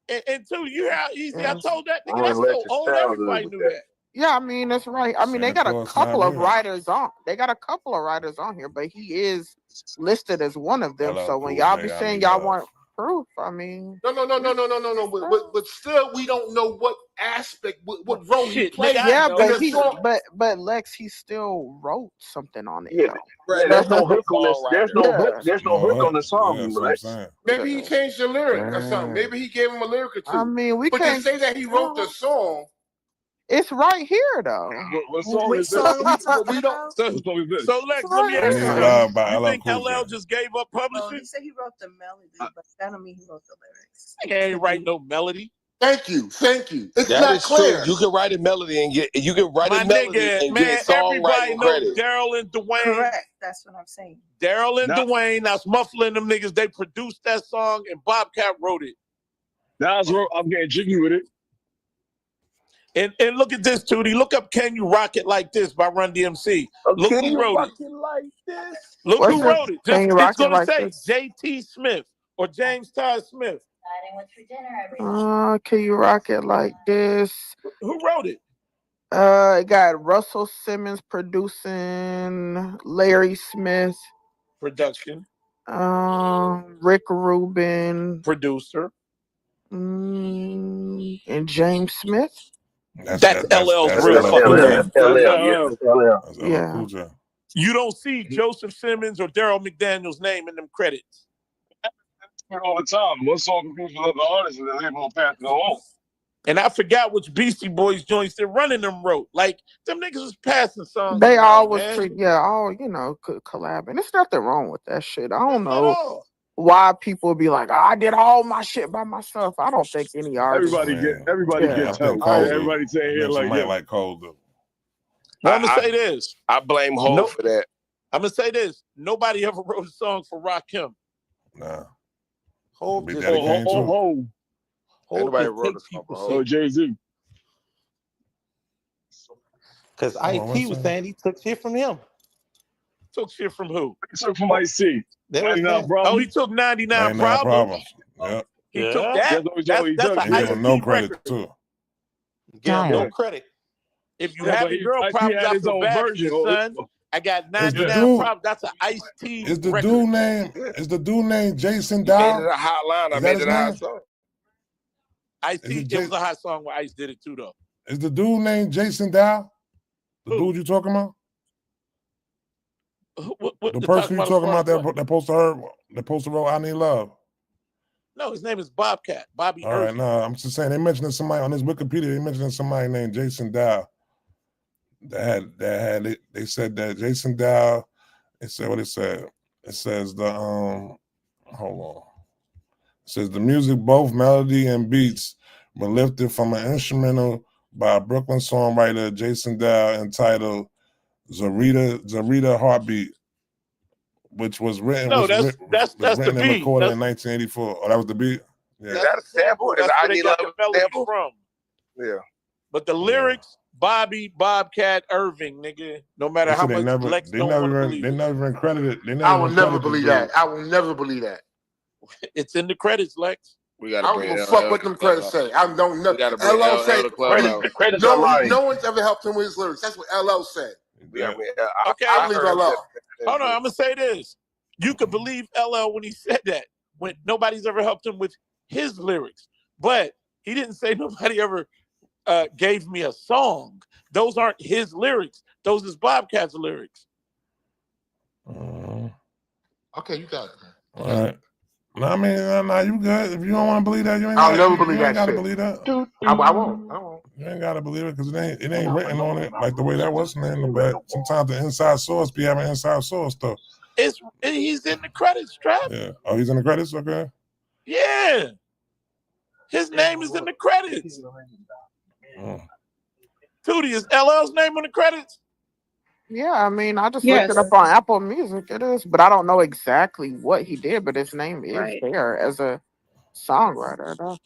And two, you how easy I told that nigga. That's so old. Everybody knew that. Yeah, I mean that's right. I mean they got a couple of writers on. They got a couple of writers on here, but he is listed as one of them. So when y'all be saying y'all want proof, I mean, no. But still, we don't know what aspect, what role he played. Yeah, but Lex, he still wrote something on it. Yeah, there's no hook on this. There's no hook. There's no hook on the song. Maybe he changed the lyric or something. Maybe he gave him a lyric or two. I mean, we can't can't say that he wrote the song. It's right here though. What song is this? We don't. So Lex, let me ask you. You think LL just gave up publishing? He said he wrote the melody, but that don't mean he wrote the lyrics. He ain't write no melody. Thank you. It's that not is clear. True. You can write a melody and get Man, everybody knows Daryl and Dwayne. Correct. That's what I'm saying. Daryl and Dwayne, that's muffling them niggas. They produced that song and Bobcat wrote it. I'm getting jiggy with it. And look at this, Tootie. Look up "Can You Rock It Like This" by Run DMC. Look who wrote it. Like this? Look who wrote it. It's going to say this? J.T. Smith or James Todd Smith. Can you rock it like this? Who wrote it? It got Russell Simmons producing, Larry Smith production, Rick Rubin producer, and James Smith. That's LL's real fucking name. Yeah. You don't see Joseph Simmons or Daryl McDaniel's name in them credits. All the time. One song competes with other artists and then they won't pass it on. And I forgot which Beastie Boys joints they're running them wrote. Like them niggas was passing songs. They always all collab, and there's nothing wrong with that shit. I don't know why people be like, I did all my shit by myself. I don't think any artist. Everybody gets help. Everybody saying here like Cole do. Well, I'm gonna say this. I blame Hov for that. I'm gonna say this. Nobody ever wrote a song for Rakim. Nah. Hov just Nobody wrote a song for Hov. Jay-Z. Because IT was saying he took shit from him. Took shit from who? He took from IC. 99 Problems. Oh, he took 99 Problems. Yep. He took that. That's an IC no credit record. too. Yeah, no credit. If you have a girl problems, I feel bad for you, son. I got 99 problems. That's an Ice-T Is the record. dude named Jason You Dow? made it a hot line. I made it a hot song. Ice-T, it was a hot song where Ice did it too, though. Is the dude named Jason Dow? The dude you talking about? What the person you talking about that posted wrote I Need Love? No, his name is Bobcat. Bobby All right, Irvin. no, I'm just saying they mentioning somebody on his Wikipedia. They mentioning somebody named Jason Dow. They said that Jason Dow. It said what it said. It says the hold on. It says the music, both melody and beats, were lifted from an instrumental by Brooklyn songwriter Jason Dow entitled Zarita Heartbeat, which was written that's written the and beat. recorded in 1984. Oh, that was the beat? Yeah. Is that a sample? That's where they got the melody from. Yeah. But the lyrics, Bobcat Irving, nigga. No matter how much Lex don't want to believe they never even credited. I will never believe that. I will never believe that. It's in the credits, Lex. We I gotta don't bring give a LL fuck what to them the credits clubhouse. say. I don't know. We gotta bring LL LL say to the clubhouse. The credits are lying. no one's ever helped him with his lyrics. That's what LL said. We gotta bring Okay. I believe LL. Hold on, I'm gonna say this. You could believe LL when he said that, when nobody's ever helped him with his lyrics. But he didn't say nobody ever gave me a song. Those aren't his lyrics. Those is Bobcat's lyrics. Okay, you got it, man. All right. No, I mean, no, you good. If you don't want to believe that, you ain't I'll never you believe ain't that gotta shit. believe that. I won't. You ain't gotta believe it because it ain't written on it like the way that was, man. But sometimes the inside source be having inside source stuff. He's in the credits, Trap. Yeah. Oh, he's in the credits? Okay. Yeah. His name is in the credits. Tootie, is LL's name on the credits? Yeah, I mean, I just looked it up on Apple Music. It is, but I don't know exactly what he did. But his name is there as a songwriter. Though.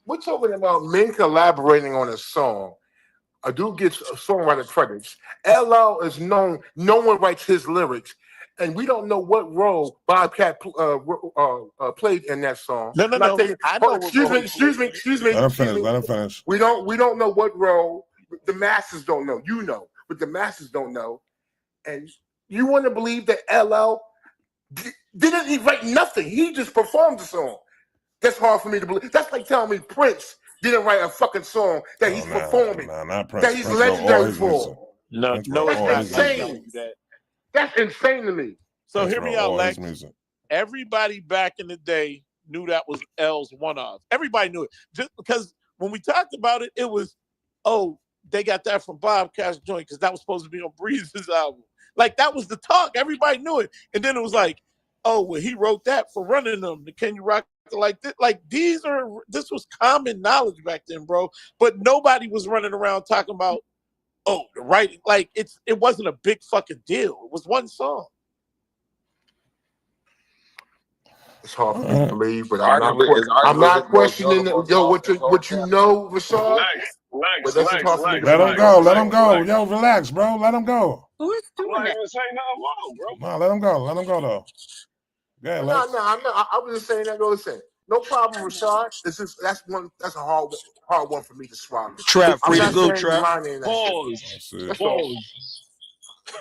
We're talking about men collaborating on a song. A dude gets a songwriter credits. LL is known. No one writes his lyrics, and we don't know what role Bobcat played in that song. No. I know. Excuse me. Let him finish. We don't know what role. The masses don't know. You know, but the masses don't know. And you want to believe that LL didn't he write nothing? He just performed the song. That's hard for me to believe. That's like telling me Prince didn't write a fucking song that he's performing. Not Prince. That he's Prince legendary for. No, that's insane. That's insane to me. So hear me out, Lex. Everybody back in the day knew that was L's one-off. Everybody knew it. Just because when we talked about it, it was, they got that from Bobcat's joint because that was supposed to be on Breeze's album. Like, that was the talk. Everybody knew it. And then it was like, he wrote that for Running Them. Can You Rock like this? Like, this was common knowledge back then, bro. But nobody was running around talking about, the writing. Like, it wasn't a big fucking deal. It was one song. It's hard for me to believe, but I'm not questioning what you know, Rashad. Let him go. Let him go. Yo, relax, bro. Let him go. Who is doing that? No, let him go. Let him go though. Yeah, I'm not. I was just saying that. Listen, no problem, Rashad. That's a hard one for me to swallow. Trap, free to go, Trap. Pause.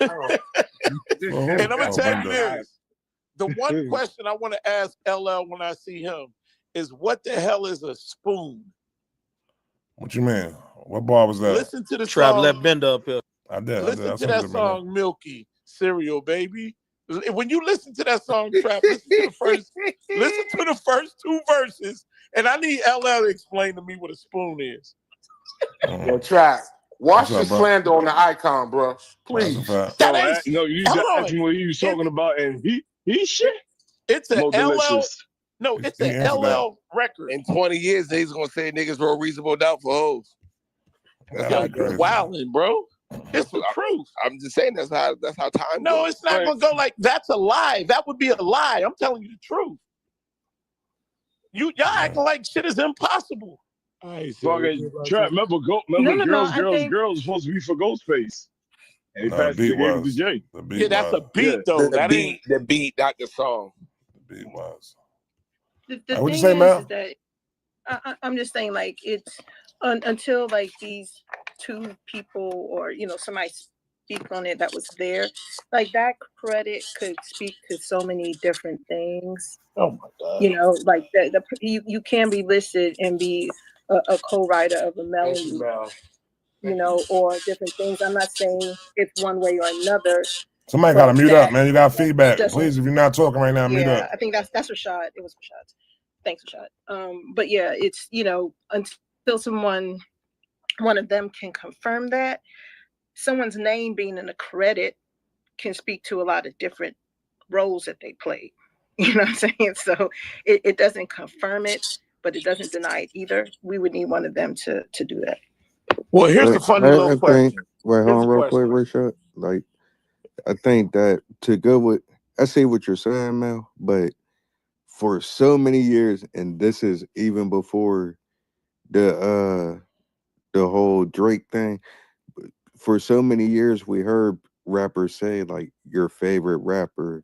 And I'm gonna tell you this. The one question I want to ask LL when I see him is, what the hell is a spoon? What you mean? What bar was that? Listen to the Trap song. left Bender up here. I did. Listen to that song, Milky Cereal, baby. When you listen to that song, Trap, listen to the first two verses, and I need LL to explain to me what a spoon is. Yo, Trap, watch the slander on the icon, bro. Please. You just asked me what he was talking about, and he shit. It's an LL. No, it's an LL record. In 20 years, he's gonna say niggas wrote Reasonable Doubt for hoes. You're wilding, bro. It's the truth. I'm just saying that's how time. No, goes. it's not gonna go like that's a lie. That would be a lie. I'm telling you the truth. Y'all acting like shit is impossible. Fucking Trap. Remember, girls was supposed to be for Ghostface. And he passed the game to Jay. Yeah, that's a beat though. The beat, not the song. The beat was. The thing what you say, Mel? is that I'm just saying, like, it's until like these two people or somebody speak on it that was there, like that credit could speak to so many different things. Oh my God! Like you can be listed and be a co-writer of a melody, or different things. I'm not saying it's one way or another. Somebody got to mute up, man. You got feedback. Please, if you're not talking right now, mute up. I think that's Rashad. It was Rashad. Thanks, Rashad. But yeah, it's until one of them can confirm that, someone's name being in a credit can speak to a lot of different roles that they played. You know what I'm saying? So it doesn't confirm it, but it doesn't deny it either. We would need one of them to do that. Well, here's the funny little question. Wait, hold on real quick, Reshaped. Like, I think that to go with, I see what you're saying, Mel, but for so many years, and this is even before the whole Drake thing, for so many years we heard rappers say like your favorite rapper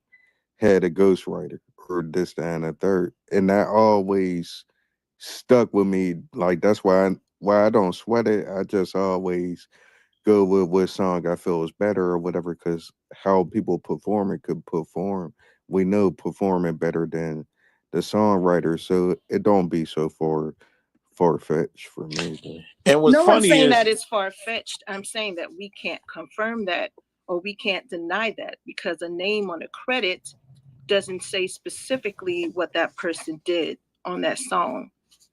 had a ghostwriter or this, that, and a third. And that always stuck with me. Like that's why I don't sweat it. I just always go with what song I feel is better or whatever, because how people perform it could perform. We know performing better than the songwriter, so it don't be so far-fetched for me. And what's funny I'm saying that it's far-fetched. I'm saying that we can't confirm that or we can't deny that because a name on a credit doesn't say specifically what that person did on that song,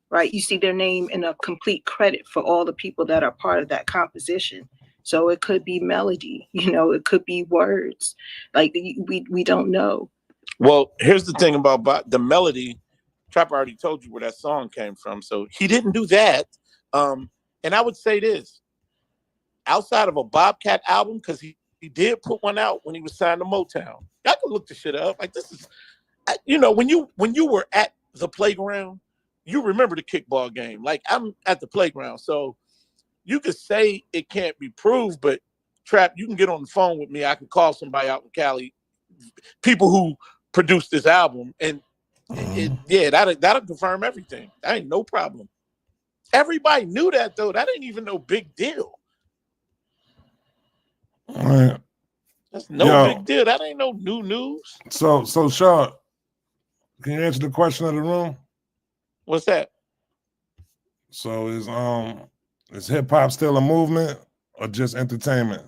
right? You see their name in a complete credit for all the people that are part of that composition. So it could be melody, it could be words. Like we don't know. Well, here's the thing about the melody. Trap already told you where that song came from, so he didn't do that. And I would say this, outside of a Bobcat album, because he did put one out when he was signed to Motown. Y'all can look the shit up. Like this is, when you were at the playground, you remember the kickball game. Like I'm at the playground, so you could say it can't be proved, but Trap, you can get on the phone with me. I can call somebody out in Cali, people who produced this album, and that'll confirm everything. That ain't no problem. Everybody knew that though. That ain't even no big deal. All right. That's no big deal. That ain't no new news. So Shaw, can you answer the question of the room? What's that? So is hip hop still a movement or just entertainment?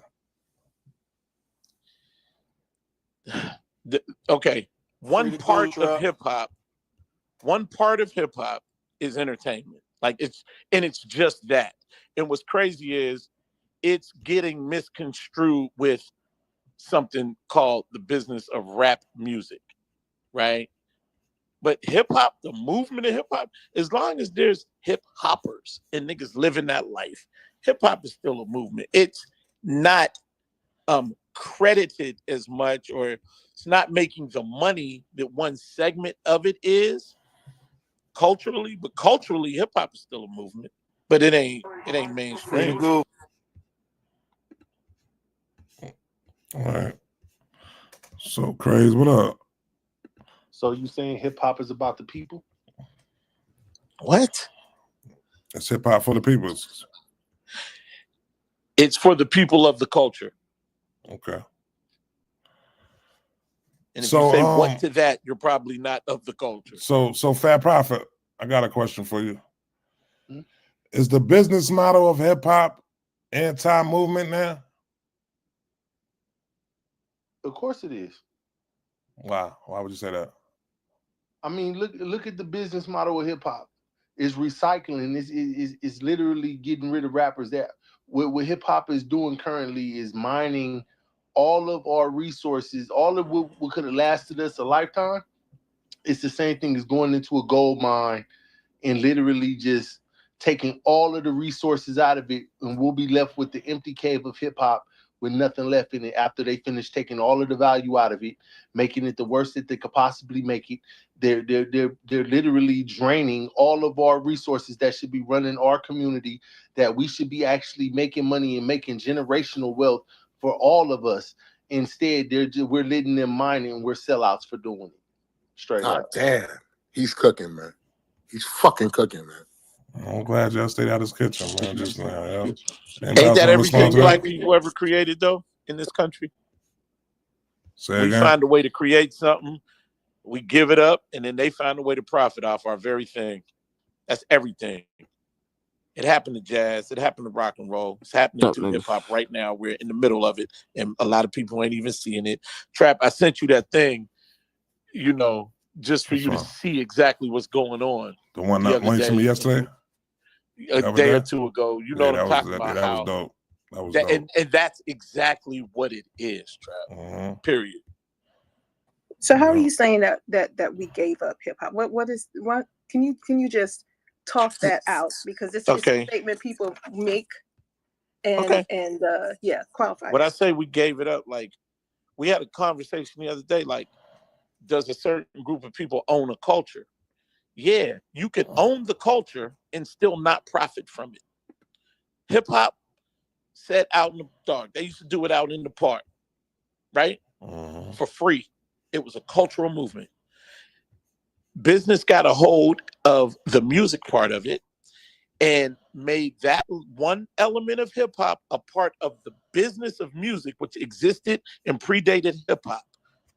Okay. One part of hip hop is entertainment. Like it's just that. And what's crazy is it's getting misconstrued with something called the business of rap music, right? But hip hop, the movement of hip hop, as long as there's hip hoppers and niggas living that life, hip hop is still a movement. It's not credited as much, or it's not making the money that one segment of it is culturally, but culturally hip hop is still a movement, but it ain't mainstream. All right. So crazy. What up? So you saying hip hop is about the people? What? It's hip hop for the people. It's for the people of the culture. Okay. And if you say what to that, you're probably not of the culture. So Fat Prophet, I got a question for you. Is the business model of hip hop anti-movement now? Of course it is. Wow. Why would you say that? I mean, look at the business model of hip hop. It's recycling. It's literally getting rid of rappers. That what hip hop is doing currently is mining all of our resources, all of what could have lasted us a lifetime. It's the same thing as going into a gold mine and literally just taking all of the resources out of it, and we'll be left with the empty cave of hip hop with nothing left in it after they finish taking all of the value out of it, making it the worst that they could possibly make it. They're literally draining all of our resources that should be running our community, that we should be actually making money and making generational wealth for all of us. Instead, we're letting them mine and we're sellouts for doing it. Straight up. Damn. He's cooking, man. He's fucking cooking, man. I'm glad y'all stayed out of his kitchen, man. Just now, yeah. Ain't that everything black people ever created, though, in this country? We find a way to create something, we give it up, and then they find a way to profit off our very thing. That's everything. It happened to jazz. It happened to rock and roll. It's happening to hip hop right now. We're in the middle of it, and a lot of people ain't even seeing it. Trap, I sent you that thing, just for you to see exactly what's going on. The one that you sent me yesterday? A day or two ago. You know what I'm talking about. That was dope. That was dope. And that's exactly what it is, Trap. Period. So how are you saying that we gave up hip hop? What can you just talk that out, because it's a statement people make and qualify. When I say we gave it up, like we had a conversation the other day, like does a certain group of people own a culture? Yeah, you can own the culture and still not profit from it. Hip hop set out in the dark. They used to do it out in the park, right? For free. It was a cultural movement. Business got a hold of the music part of it and made that one element of hip hop a part of the business of music, which existed and predated hip hop.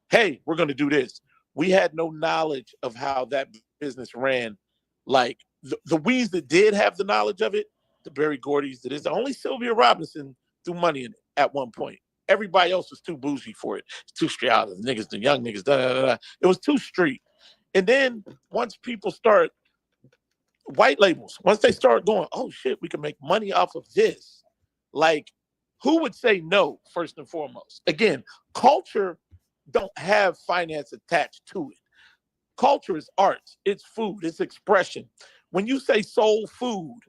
Hey, we're going to do this. We had no knowledge of how that business ran. Like the weeds that did have the knowledge of it, the Berry Gordy's, that is only Sylvia Robinson threw money in it at one point. Everybody else was too bougie for it. It's too street out of the niggas, the young niggas, It was too street. And then once people start, white labels, once they start going, oh shit, we can make money off of this. Like, who would say no, first and foremost? Again, culture don't have finance attached to it. Culture is art, it's food, it's expression. When you say soul food,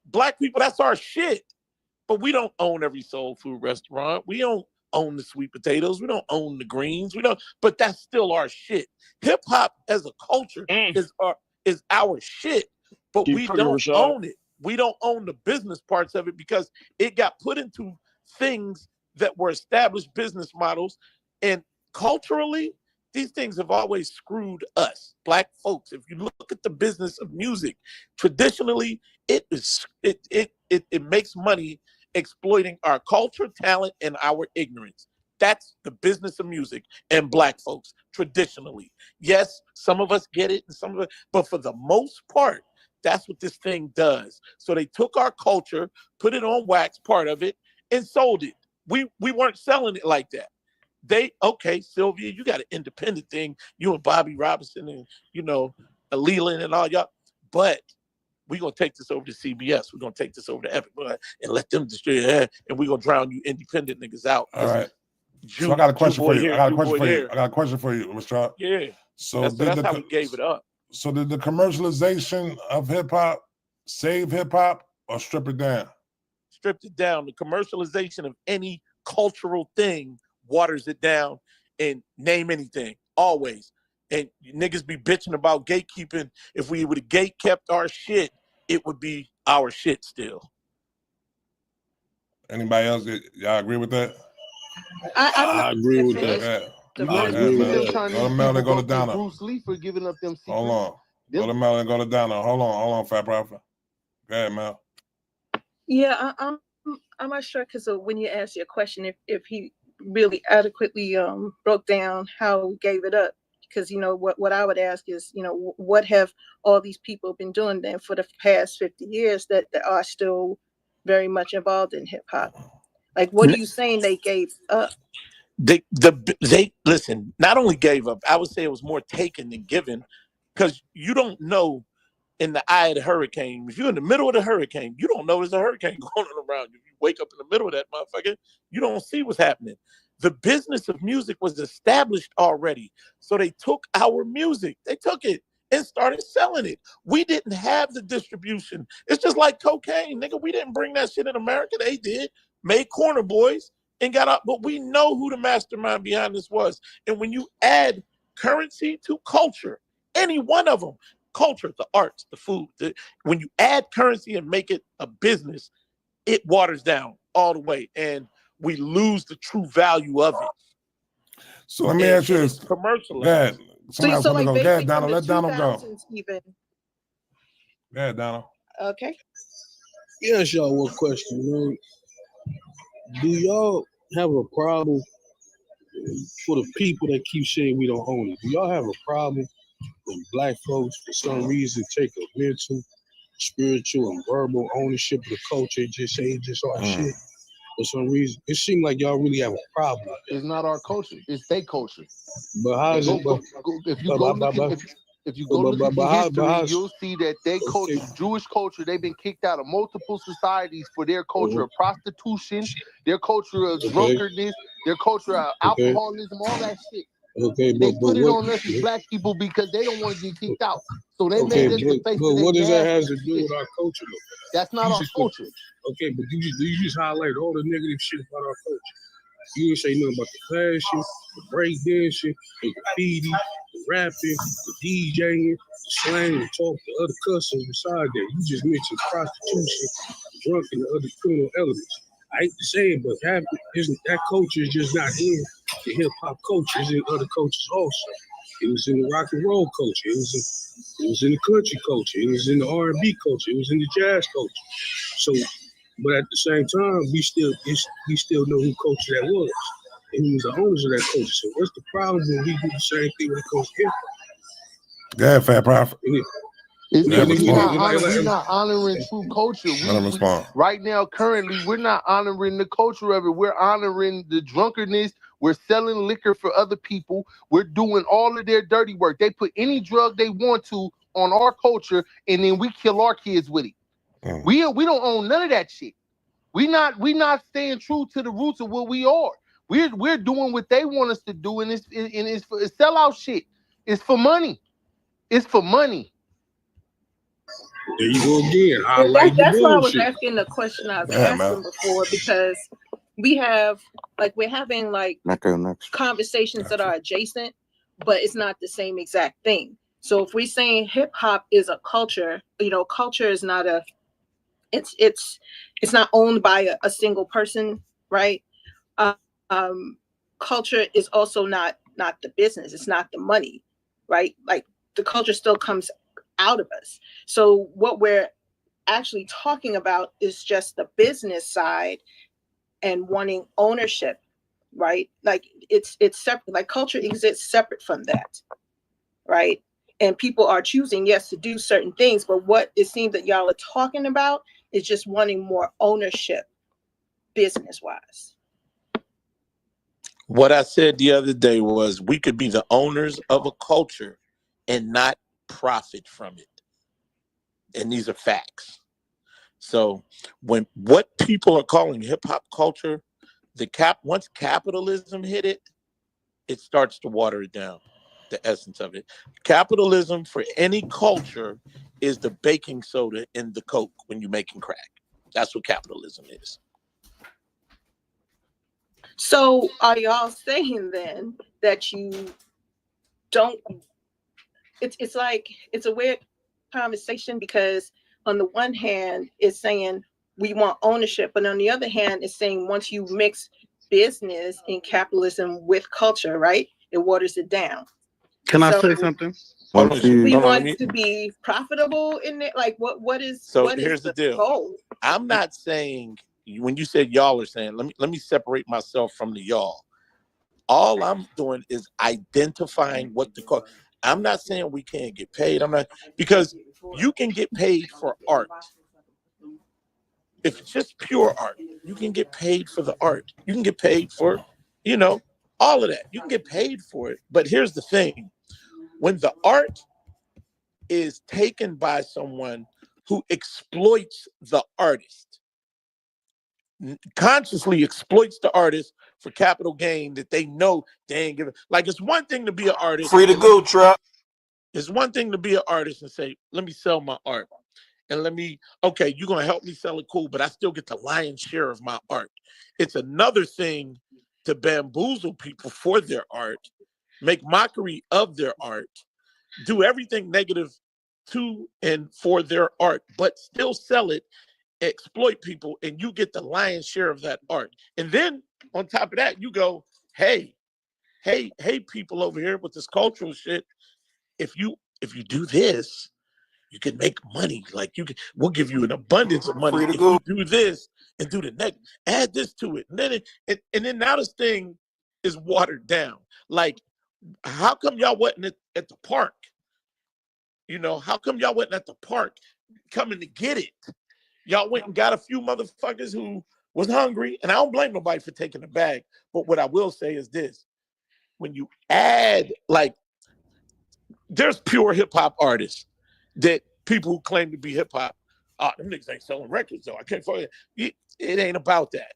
Black people, that's our shit. But we don't own every soul food restaurant. We don't own the sweet potatoes. We don't own the greens. We don't, but that's still our shit. Hip hop as a culture is our shit, but we don't own it. We don't own the business parts of it because it got put into things that were established business models. And culturally, these things have always screwed us, Black folks. If you look at the business of music, traditionally, it makes money exploiting our culture, talent, and our ignorance. That's the business of music and Black folks, traditionally. Yes, some of us get it, and some of it, but for the most part, that's what this thing does. So they took our culture, put it on wax, part of it, and sold it. We weren't selling it like that. Sylvia, you got an independent thing, you and Bobby Robinson and, Leland and all y'all, but we're going to take this over to CBS. We're going to take this over to Epic and let them distribute it, and we're going to drown you independent niggas out. All right. So I got a question for you. I got a question for you, Mr. Yeah. So that's how we gave it up. So did the commercialization of hip hop save hip hop or strip it down? Stripped it down. The commercialization of any cultural thing waters it down, and name anything, always. And niggas be bitching about gatekeeping. If we would have gate kept our shit, it would be our shit still. Anybody else? Y'all agree with that? I agree with that. I agree with that. Go to Mel and go to Donna. Bruce Lee for giving up them secrets. Hold on. Go to Mel and go to Donna. Hold on, Fat Prophet. Go ahead, Mel. Yeah, I'm not sure, because when you asked your question, if he really adequately broke down how we gave it up. Because, what I would ask is, what have all these people been doing then for the past 50 years that are still very much involved in hip hop? Like, what are you saying they gave up? They listen, not only gave up, I would say it was more taken than given, because you don't know in the eye of the hurricane. If you're in the middle of the hurricane, you don't know there's a hurricane going on around you. You wake up in the middle of that motherfucker, you don't see what's happening. The business of music was established already. So they took our music, they took it and started selling it. We didn't have the distribution. It's just like cocaine, nigga. We didn't bring that shit in America. They did. Made Corner Boys and got up. But we know who the mastermind behind this was. And when you add currency to culture, any one of them, culture, the arts, the food, when you add currency and make it a business, it waters down all the way. And we lose the true value of it. So let me ask you this. Commercialized. Somebody else want to go. Go ahead, Donald. Let Donald go. Even. Go ahead, Donald. Okay. Yes, y'all, one question, man. Do y'all have a problem for the people that keep saying we don't own it? Do y'all have a problem when Black folks, for some reason, take a mental, spiritual, and verbal ownership of the culture and just say it's just our shit? For some reason, it seems like y'all really have a problem. It's not our culture; it's their culture. But how is it? If you go look at history, you'll see that their culture, Jewish culture, they've been kicked out of multiple societies for their culture of prostitution, their culture of drunkenness, their culture of alcoholism, all that shit. Okay, They put it on us as black people because they don't want to get kicked out. So they made us the face of their what does that have nasty to do shit. with our culture, though? That's not our culture. Okay, but you just highlighted all the negative shit about our culture. You didn't say nothing about the fashion, the break dancing, the graffiti, the rapping, the DJing, the slang, the talk, the other cussing beside that. You just mentioned prostitution, drunk, and the other criminal elements. I hate to say it, but that culture is just not in the hip hop culture. It's in other cultures also. It was in the rock and roll culture. It was in the country culture. It was in the R&B culture. It was in the jazz culture. So, but at the same time, we still know who culture that was and who was the owners of that culture. So, what's the problem when we do the same thing when it comes to hip hop? Yeah, Fat Prophet. We're not honoring true culture. We right now, currently, we're not honoring the culture of it. We're honoring the drunkenness. We're selling liquor for other people. We're doing all of their dirty work. They put any drug they want to on our culture, and then we kill our kids with it. We don't own none of that shit. We not staying true to the roots of what we are. We're doing what they want us to do, and it's sellout shit. It's for money. It's for money. There you go again. That's why I was asking the question I was asking before, because we're having conversations that are adjacent, but it's not the same exact thing. So if we're saying hip hop is a culture, culture is not it's not owned by a single person, right? Culture is also not the business. It's not the money, right? Like the culture still comes out of us. So what we're actually talking about is just the business side and wanting ownership, right? Like it's separate. Like culture exists separate from that, right? And people are choosing, yes, to do certain things, but what it seems that y'all are talking about is just wanting more ownership, business-wise. What I said the other day was we could be the owners of a culture and not profit from it. And these are facts. So when what people are calling hip hop culture, once capitalism hit it, it starts to water it down, the essence of it. Capitalism for any culture is the baking soda in the Coke when you're making crack. That's what capitalism is. So are y'all saying then that you don't, it's like, it's a weird conversation, because on the one hand, it's saying we want ownership, but on the other hand, it's saying once you mix business and capitalism with culture, right, it waters it down. Can I say something? We want to be profitable in it. Like what is here's the deal. goal? I'm not saying, when you said y'all are saying, let me separate myself from the y'all. All I'm doing is identifying what the call. I'm not saying we can't get paid. Because you can get paid for art. If it's just pure art, you can get paid for the art. You can get paid for, all of that. You can get paid for it. But here's the thing. When the art is taken by someone who exploits the artist, consciously exploits the artist for capital gain that they know they ain't giving. Like, it's one thing to be an artist. Free to go, Trap. It's one thing to be an artist and say, let me sell my art. And okay, you're going to help me sell it, cool, but I still get the lion's share of my art. It's another thing to bamboozle people for their art, make mockery of their art, do everything negative to and for their art, but still sell it, exploit people, and you get the lion's share of that art. And then on top of that, you go, hey, people over here with this cultural shit, if you do this, you can make money. Like we'll give you an abundance of money if you do this and do the next. Add this to it, and then now this thing is watered down. Like, how come y'all wasn't at the park? How come y'all wasn't at the park coming to get it? Y'all went and got a few motherfuckers who was hungry, and I don't blame nobody for taking a bag. But what I will say is this: when you add, like, there's pure hip hop artists that people who claim to be hip hop, them niggas ain't selling records though. I can't fuck it. It ain't about that.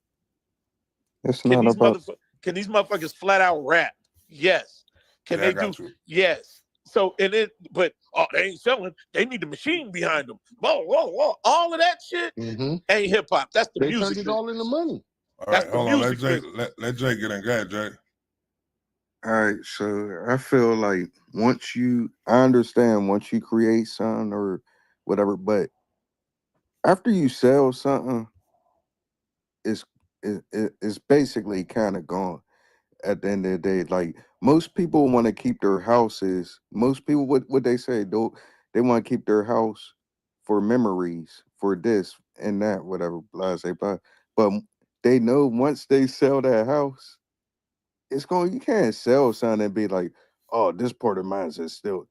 It's not about. Can these motherfuckers flat out rap? Yes. Can they do? Yes. So and then, but they ain't selling. They need the machine behind them. Whoa, whoa, whoa! All of that shit ain't hip hop. That's the music. They turned it all into money. All right, hold on. Let Jay get in. Go ahead, Jay. All right, so I feel like I understand once you create something or whatever, but after you sell something, it's basically kind of gone at the end of the day. Like most people want to keep their houses. Most people, what they say, they want to keep their house for memories, for this and that, whatever, blah, blah, blah. But they know once they sell that house, you can't sell something and be like, oh, this part of mine is still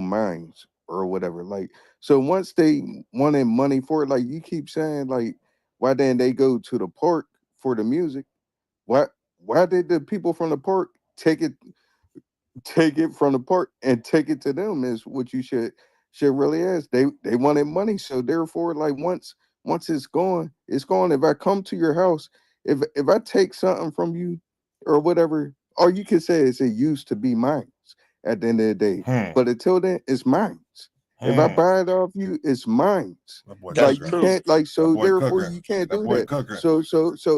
mine or whatever. Like, so once they wanted money for it, like you keep saying, like, why didn't they go to the park for the music? Why did the people from the park take it from the park and take it to them is what you should really ask. They wanted money, so therefore, like once it's gone, it's gone. If I come to your house, if I take something from you or whatever, all you can say is it used to be mine at the end of the day. But until then, it's mine. If I buy it off you, it's mine. Like you can't, like, so therefore you can't do that. So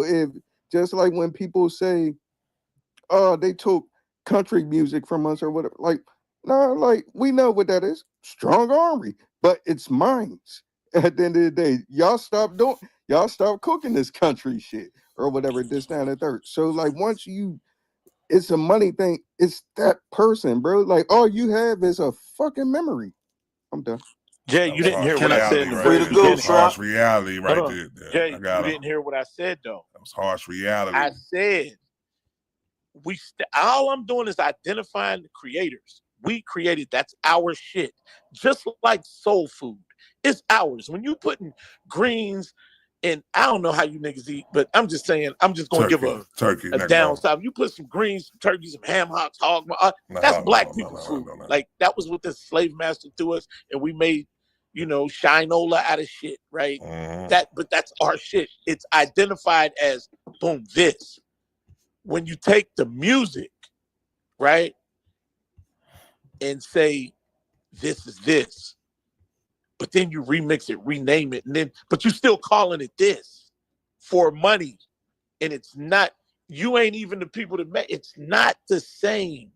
if just like when people say, oh, they took country music from us or whatever. Like, no, like we know what that is. Strong army, but it's mine. At the end of the day, y'all stop cooking this country shit or whatever, this, that, and the third. So like once it's a money thing, it's that person, bro. Like all you have is a fucking memory. I'm done. Jay, you didn't hear what I said. That was harsh reality right there. Jay, you didn't hear what I said though. That was harsh reality. I said all I'm doing is identifying the creators. We created, that's our shit. Just like soul food. It's ours. When you putting greens and I don't know how you niggas eat, but I'm just saying, I'm just gonna give a downside. You put some greens, some turkey, some ham hocks, that's black people's food. Like that was what the slave master threw us, and we made, shinola out of shit, right? But that's our shit. It's identified as boom, this. When you take the music, right, and say, this is this, but then you remix it, rename it, but you still calling it this for money. And it's not, you ain't even the people that make, it's not the same.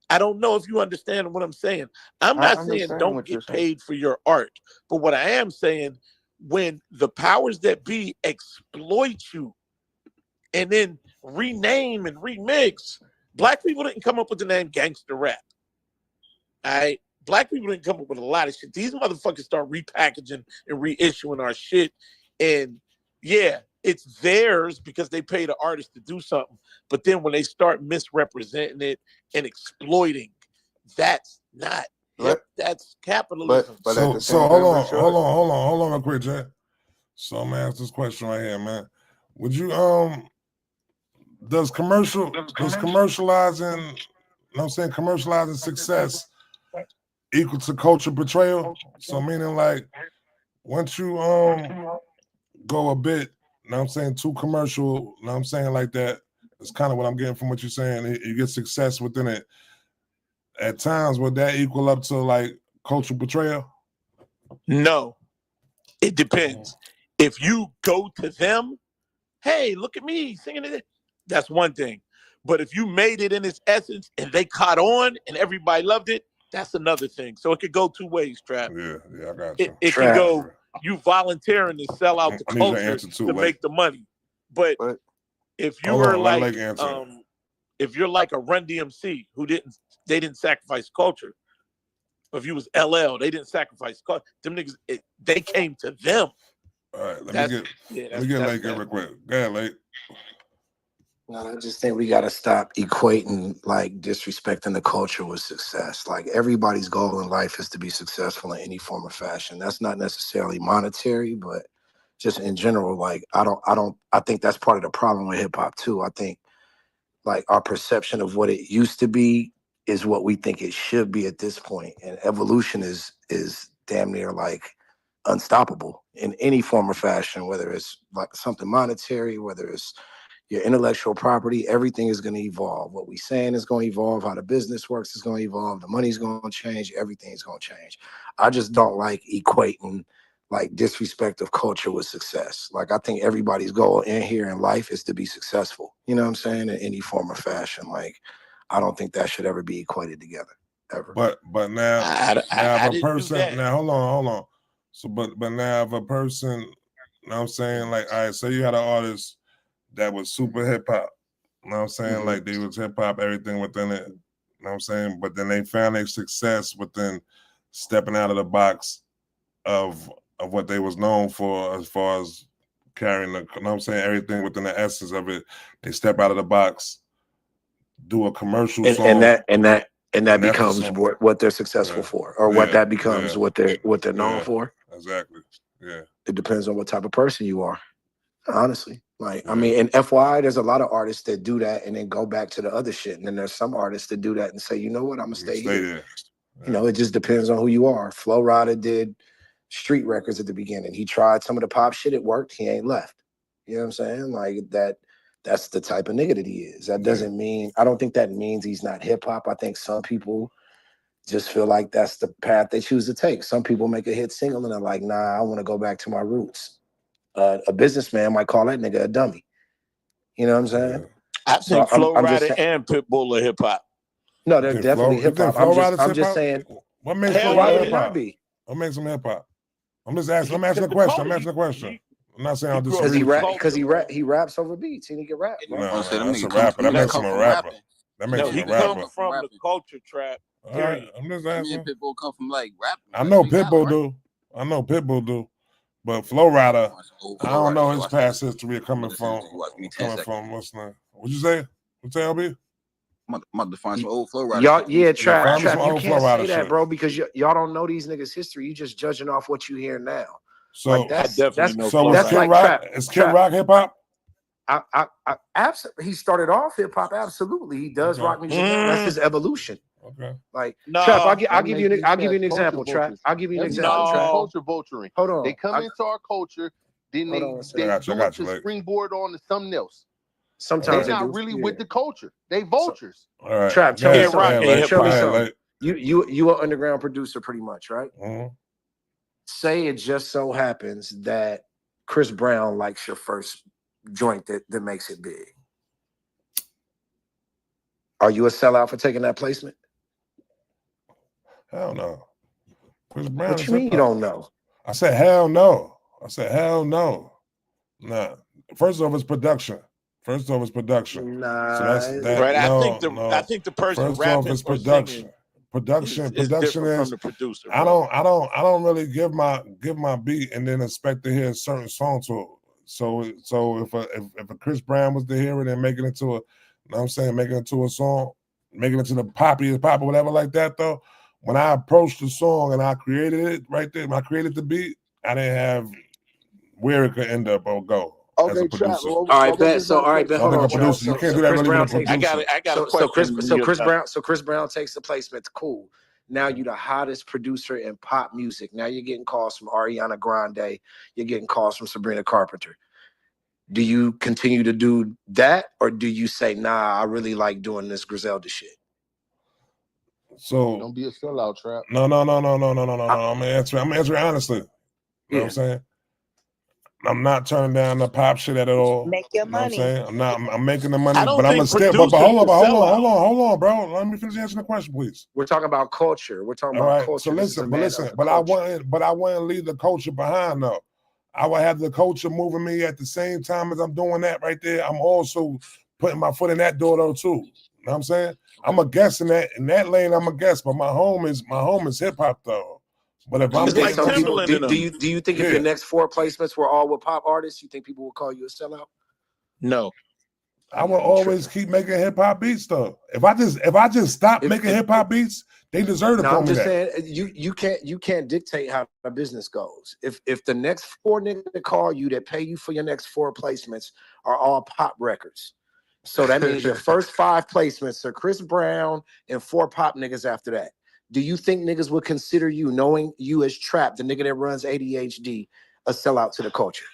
I don't know if you understand what I'm saying. I'm not saying don't get paid for your art, but what I am saying, when the powers that be exploit you and then rename and remix, black people didn't come up with the name gangster rap. All right? Black people didn't come up with a lot of shit. These motherfuckers start repackaging and reissuing our shit. And yeah, it's theirs because they pay the artist to do something. But then when they start misrepresenting it and exploiting, that's not that's capitalism. But so hold on real quick, Jay. So I'm gonna ask this question right here, man. Would you does commercializing, commercializing success equal to culture betrayal? So meaning like once you go a bit, too commercial, like that, it's kind of what I'm getting from what you're saying. You get success within it. At times, would that equal up to like cultural betrayal? No, it depends. If you go to them, hey, look at me singing it, that's one thing. But if you made it in its essence and they caught on and everybody loved it, that's another thing. So it could go two ways, Trap. Yeah, I got you. It can go, you volunteering to sell out the culture to make the money. But if you were like, if you're like a Run DMC who they didn't sacrifice culture. If you was LL, they didn't sacrifice culture. Them niggas, they came to them. All right, let me get Lake real quick. Go ahead, Lake. No, I just think we got to stop equating like disrespecting the culture with success. Like everybody's goal in life is to be successful in any form or fashion. That's not necessarily monetary, but just in general, like I think that's part of the problem with hip hop too. I think like our perception of what it used to be is what we think it should be at this point. And evolution is damn near like unstoppable in any form or fashion, whether it's like something monetary, whether it's your intellectual property, everything is going to evolve. What we saying is going to evolve. How the business works is going to evolve. The money's going to change. Everything's going to change. I just don't like equating like disrespect of culture with success. Like I think everybody's goal in here in life is to be successful. You know what I'm saying? In any form or fashion. Like I don't think that should ever be equated together ever. But now, I if a didn't do person that. now hold on. So but now if a person, you know what I'm saying, like all right, say you had an artist that was super hip hop. You know what I'm saying? Like they was hip hop, everything within it. You know what I'm saying? But then they found their success within stepping out of the box of what they was known for as far as carrying the, you know what I'm saying, everything within the essence of it. They step out of the box, do a commercial song. And that becomes what they're successful for, or what that becomes what they're known for. Exactly. Yeah. It depends on what type of person you are. Honestly, like I mean, in FYI, there's a lot of artists that do that and then go back to the other shit, and then there's some artists that do that and say, you know what, I'm gonna stay here. There. Yeah. You know, it just depends on who you are. Flo Rida did street records at the beginning. He tried some of the pop shit, it worked. He ain't left. You know what I'm saying? Like that. That's the type of nigga that he is. That doesn't mean, I don't think that means he's not hip hop. I think some people just feel like that's the path they choose to take. Some people make a hit single and they're like, nah, I want to go back to my roots. A businessman might call that nigga a dummy. You know what I'm saying? I think Flo Rida and Pitbull are hip hop. No, they're definitely hip hop. I'm just saying. What makes Flo Rida hip hop? What makes him hip hop? I'm just asking. I'm asking a question. I'm not saying I'll disagree. Because he raps over beats and he can rap. No, that's a rapper. That makes him a rapper. That makes him a rapper. He comes from the culture trap. All right, I'm just asking. Me and Pitbull come from like rapping. I know Pitbull do. But Flo Rida, I don't know his past history coming from what's name. What'd you say? What's LB? I'm about to find some old Flo Rida. Y'all, Trap, you can't say that, shit. bro, because y'all don't know these niggas' history. You just judging off what you hear now. So like that's Kid Rock, is Kid Rock hip hop? I absolutely. He started off hip hop. Absolutely, he does rock music. That's his evolution. Okay. Like no, Trap, I'll give you an example. Trap, I'll give you an example. Trap. Culture vulturing. Hold on. They come into our culture, then they do it to springboard on to something else. Sometimes they're not really with the culture. They vultures. All right. Trap, tell me something. You an underground producer, pretty much, right? Say it just so happens that Chris Brown likes your first joint that makes it big. Are you a sellout for taking that placement? Hell no. Chris Brown. What you mean you don't know? I said hell no. Nah. First off, it's production. Nah. So that's that. Right. No, I think the person first rapping off, it's or production. singing Production is different is from the producer. I don't really give my beat and then expect to hear a certain song to it. So if a Chris Brown was to hear it and make it into a, you know what I'm saying, make it into a song, make it into the pop or whatever like that though. When I approached the song and I created it right there, when I created the beat, I didn't have where it could end up or go. Okay, as a producer. All right, bet. Hold on. You can't do that really with a producer. I got a question. So Chris Brown takes the placement. Cool. Now you're the hottest producer in pop music. Now you're getting calls from Ariana Grande. You're getting calls from Sabrina Carpenter. Do you continue to do that, or do you say, nah, I really like doing this Griselda shit? So don't be a sellout, Trap. No. I'm gonna answer honestly. You know what I'm saying? I'm not turning down the pop shit at all. Make your money. You know what I'm saying? I'm making the money, I don't but I'm gonna think still. But hold producers on, bro. Let me finish answering the question, please. We're talking about culture. We're talking All about right. culture. So listen. But I wouldn't leave the culture behind though. I would have the culture moving me at the same time as I'm doing that right there. I'm also putting my foot in that door though too. You know what I'm saying? I'm a guest in that lane. I'm a guest, but my home is hip hop though. But if I'm like some people, do you think if your next 4 placements were all with pop artists, you think people will call you a sellout? No. I will always keep making hip hop beats though. If I just stop making hip hop beats, they deserve to call me that. I'm just saying you can't dictate how a business goes. If the next 4 niggas that call you that pay you for your next 4 placements are all pop records. So that means your first 5 placements are Chris Brown and 4 pop niggas after that. Do you think niggas would consider you, knowing you as Trap, the nigga that runs ADHD, a sellout to the culture?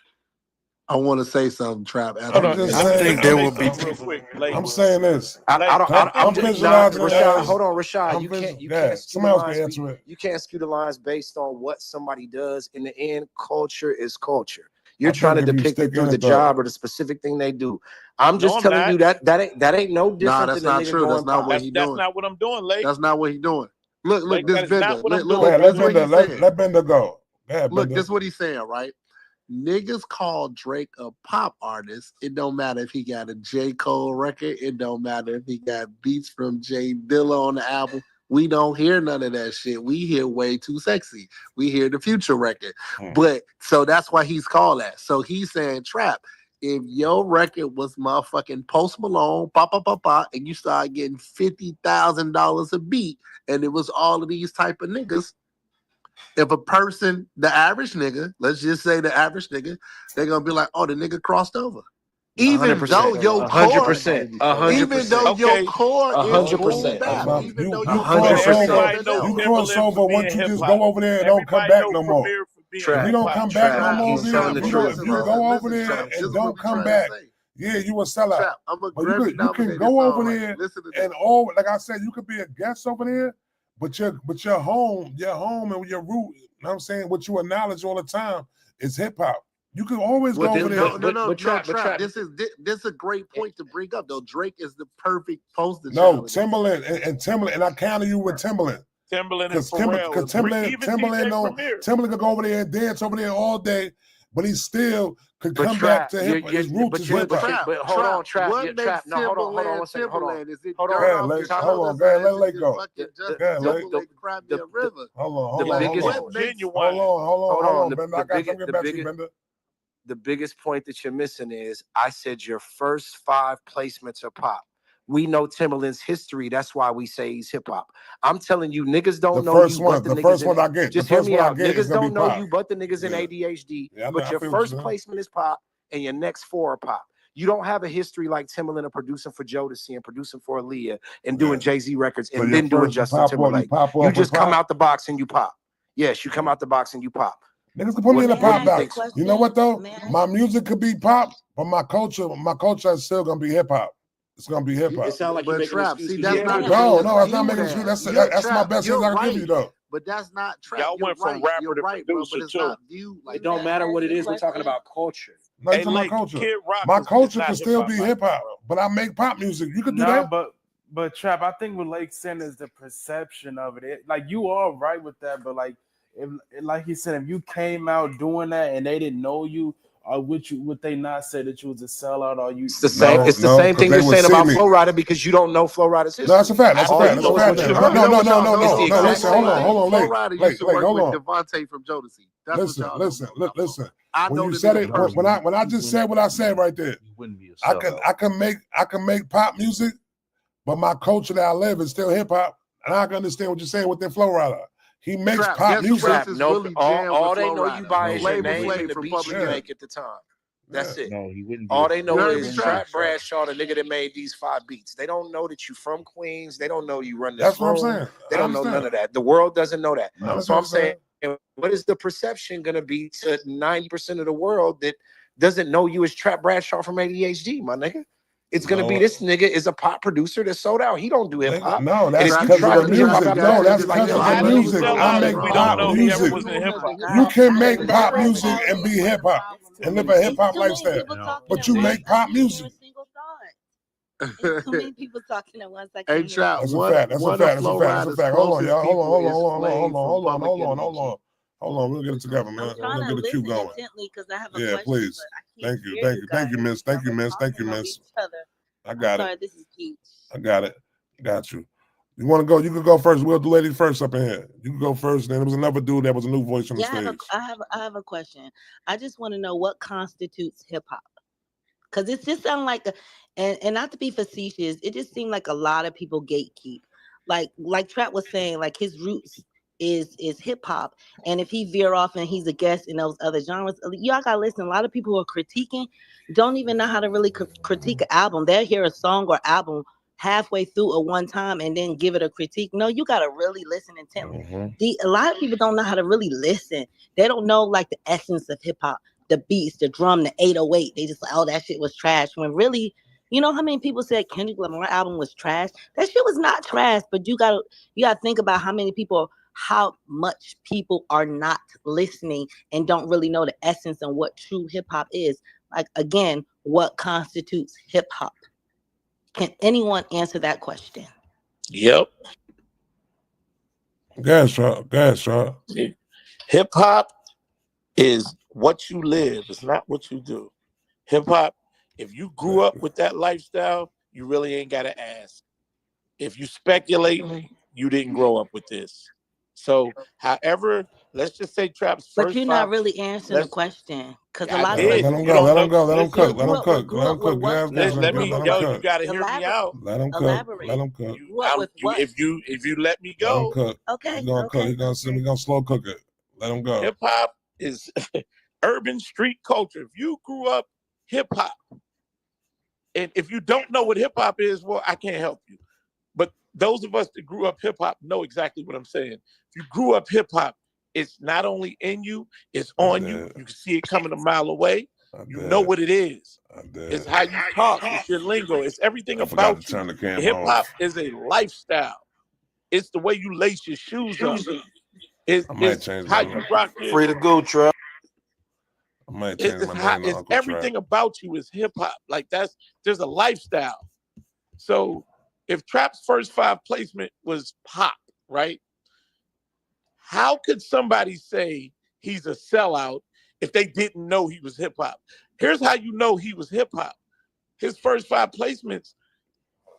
I want to say something, Trap. I'm just saying. I'm saying this. I'm visualizing it Rashad, as. hold on, Rashad. You can't skew the lines. You can't skew the lines based on what somebody does. In the end, culture is culture. You're trying to depict it through the job or the specific thing they do. I'm just telling you that ain't no different. Nah, that's than not a nigga true. That's going not pop. what he doing. That's not what I'm doing, Lake. That's not what he doing. Look, this that is Bender. not what I'm Look, doing. this what he's saying. Let Bender go. Yeah, Look, this is what he's saying, right? Niggas call Drake a pop artist. It don't matter if he got a J. Cole record. It don't matter if he got beats from Jay Dilla on the album. We don't hear none of that shit. We hear Way Too Sexy. We hear the Future record. But so that's why he's called that. So he's saying, Trap, if your record was motherfucking Post Malone, and you started getting $50,000 a beat, and it was all of these type of niggas, if a person, the average nigga, let's just say the average nigga, they're gonna be like, oh, the nigga crossed over. Even though your core, even though your core is boom bap, even though your core is You cross over once you just go over there and don't come back no more. If you don't come back no more, if you go over there and don't come back, yeah, you a sellout. But you can go over there and all, like I said, you could be a guest over there, but your home and your root, you know what I'm saying, what you acknowledge all the time is hip hop. You can always go over there. No, Trap. This is a great point to bring up, though. Drake is the perfect poster. No, Timberland and Timberland, and I counter you with Timberland. Timberland and Because Timberland could go over there and dance over there all day, but he still could come back to hip. His roots is hip hop. But hold on, Trap. No, hold on 1 second. Hold on. Hold on. Go ahead, let Lake go. Hold on, Bender. I got something back to you, Bender. The biggest point that you're missing is I said your first 5 placements are pop. We know Timberland's history. That's why we say he's hip hop. I'm telling you, niggas don't know you. The first one I get. Just hear me out. Niggas don't know you, but the niggas in ADHD. But your first placement is pop, and your next 4 are pop. You don't have a history like Timberland of producing for Jodeci and producing for Aaliyah and doing Jay-Z records and then doing Justin Timberlake. You just come out the box and you pop. Yes, you come out the box and you pop. Niggas can put me in the pop box. You know what though? My music could be pop, but my culture is still gonna be hip hop. It's gonna be hip hop. It sounds like you're making Trap. See, that's not no, it's not making excuse. That's my best thing I can give you though. But that's not Trap. Y'all went from rapper to producer too. It don't matter what it is. We're talking about culture. No, it's my culture. My culture can still be hip hop, but I make pop music. You could do that. But Trap, I think what Lake said is the perception of it. Like you are right with that, but like he said, if you came out doing that and they didn't know you, or would they not say that you was a sellout? Or you? It's the same. It's the same thing you're saying about Flow Rider because you don't know Flow Rider's history. No, that's a fact. That's a fact. No. Listen, hold on. Flow Rider used to work with Devontae from Jodeci. Listen. When you said it, when I just said what I said right there, I can make pop music, but my culture that I live is still hip hop, and I can understand what you're saying with the Flow Rider. He makes pop music. All they know you by is your name and the beats you make at the time. That's it. No, he wouldn't. All they know is Trap Bradshaw, the nigga that made these 5 beats. They don't know that you from Queens. They don't know you run this. That's what I'm saying. They don't know none of that. The world doesn't know that. So I'm saying, what is the perception going to be to 90% of the world that doesn't know you as Trap Bradshaw from ADHD, my nigga? It's gonna be this nigga is a pop producer that sold out. He don't do hip hop. No, that's because of the music. No, that's because of the music. I make pop music. You can make pop music and be hip hop and live a hip hop lifestyle, but you make pop music. Too many people talking at once. Hey, Trap. That's a fact. That's a fact. Hold on, y'all. Hold on. We'll get it together, man. We'll get the queue going. Yeah, please. Thank you, miss. I got it. This is cute. I got it. Got you. You want to go? You can go first. We'll do ladies first up in here. You can go first. Then there was another dude that was a new voice on the stage. I have a question. I just want to know what constitutes hip hop, because it just sounds like, and not to be facetious, it just seemed like a lot of people gatekeep. Like Trap was saying, like his roots is hip hop, and if he veer off and he's a guest in those other genres, y'all gotta listen. A lot of people who are critiquing don't even know how to really critique an album. They'll hear a song or album halfway through at one time and then give it a critique. No, you gotta really listen intently. A lot of people don't know how to really listen. They don't know like the essence of hip hop. the beats, the drum, the 808. They just like, oh, that shit was trash. When really, you know how many people said Kendrick Lamar album was trash? That shit was not trash, but you gotta think about how much people are not listening and don't really know the essence and what true hip hop is. Like, again, what constitutes hip hop? Can anyone answer that question? Yep. Gas, Hip hop is what you live. It's not what you do. Hip hop, if you grew up with that lifestyle, you really ain't got to ask. If you speculating, you didn't grow up with this. So, however, let's just say Trap's first. But you're not really answering the question, because a lot of Let him go. Let him go. Let him cook. Let him cook. Let him cook. Let me, yo, you gotta hear me out. Let him cook. Let him cook. If you let me go, let him cook. Okay. He's gonna cook. We're gonna slow cook it. Let him go. Hip hop is urban street culture. If you grew up hip hop, and if you don't know what hip hop is, well, I can't help you. But those of us that grew up hip hop know exactly what I'm saying. If you grew up hip hop, it's not only in you, it's on you. You can see it coming a mile away. You know what it is. It's how you talk. It's your lingo. It's everything about you. Hip hop is a lifestyle. It's the way you lace your shoes up. It's how you rock your Free to go, Trap. I might change my name to Uncle everything Trap. about you is hip hop. Like there's a lifestyle. So if Trap's first 5 placement was pop, right? How could somebody say he's a sellout if they didn't know he was hip hop? Here's how you know he was hip hop. His first 5 placements,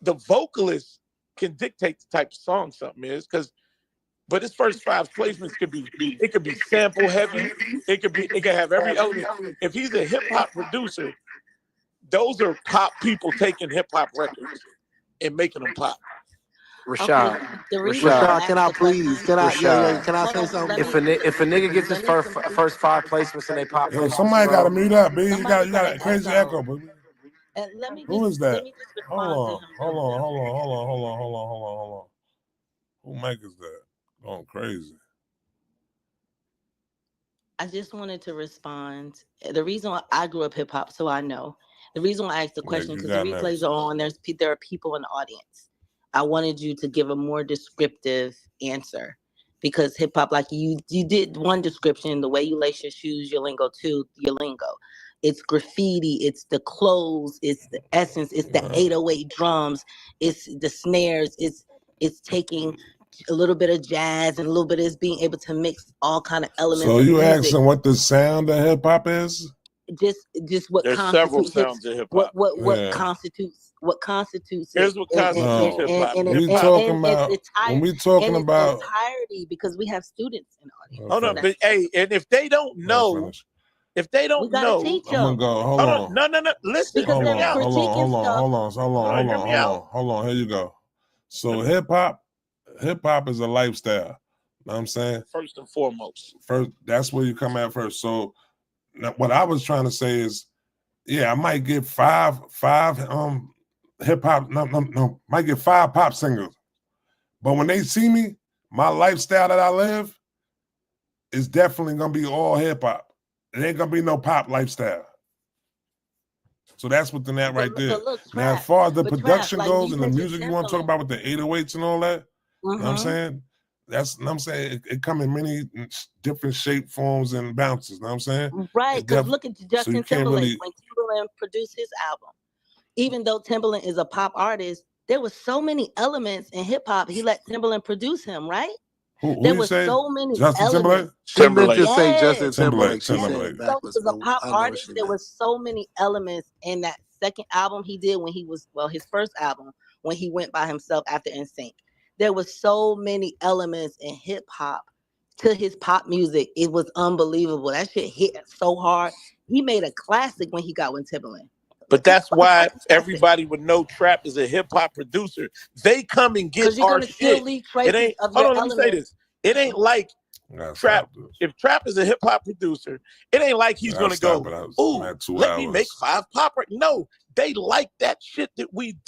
the vocalist can dictate the type of song something is, but his first 5 placements could be sample heavy. It can have every element. If he's a hip hop producer, those are pop people taking hip hop records and making them pop. Rashad, can I please? Can I say something? If a nigga gets his first 5 placements and they pop, Yo, somebody got to mute up, B. You got a crazy echo, baby. Who is that? Hold on. Who mic is that? Going crazy. I just wanted to respond. The reason why I grew up hip hop, so I know. The reason why I asked the question, because the replays are on. There are people in the audience. I wanted you to give a more descriptive answer, because hip hop, like you did one description, the way you lace your shoes, your lingo too, your lingo. It's graffiti, it's the clothes, it's the essence, it's the 808 drums, it's the snares, it's taking a little bit of jazz and a little bit of being able to mix all kind of elements. So you asking what the sound of hip hop is? Just what There's constitutes several sounds of hip hop. What constitutes Here's what constitutes hip hop. When we talking about entirety, because we have students in the audience. Hold on, but hey, and if they don't know, we gotta teach them. I'm gonna go. Hold on. No. Listen. Hold on. Here you go. So hip hop is a lifestyle. You know what I'm saying? First and foremost. That's where you come at first. So what I was trying to say is, yeah, I might get five hip hop, might get 5 pop singles. But when they see me, my lifestyle that I live is definitely gonna be all hip hop. It ain't gonna be no pop lifestyle. So that's within that right there. Now, as far as the production goes and the music you want to talk about with the 808s and all that, you know what I'm saying? It come in many different shape, forms, and bounces. You know what I'm saying? Right, because look at Justin Timberlake. When Timberland produced his album, even though Timberland is a pop artist, there was so many elements in hip hop. He let Timberland produce him, right? There were so many elements. Timberlake. Just say Justin Timberlake. So as a pop artist, there was so many elements in that second album he did when he was, his first album, when he went by himself after NSYNC. There was so many elements in hip hop to his pop music. It was unbelievable. That shit hit so hard. He made a classic when he got with Timberland. But that's why everybody would know Trap is a hip hop producer. They come and get our shit. It ain't. Hold on, let me say this. It ain't like Trap. If Trap is a hip hop producer, it ain't like he's gonna go, "Ooh, let me make 5 pop." No, they like that shit that we do.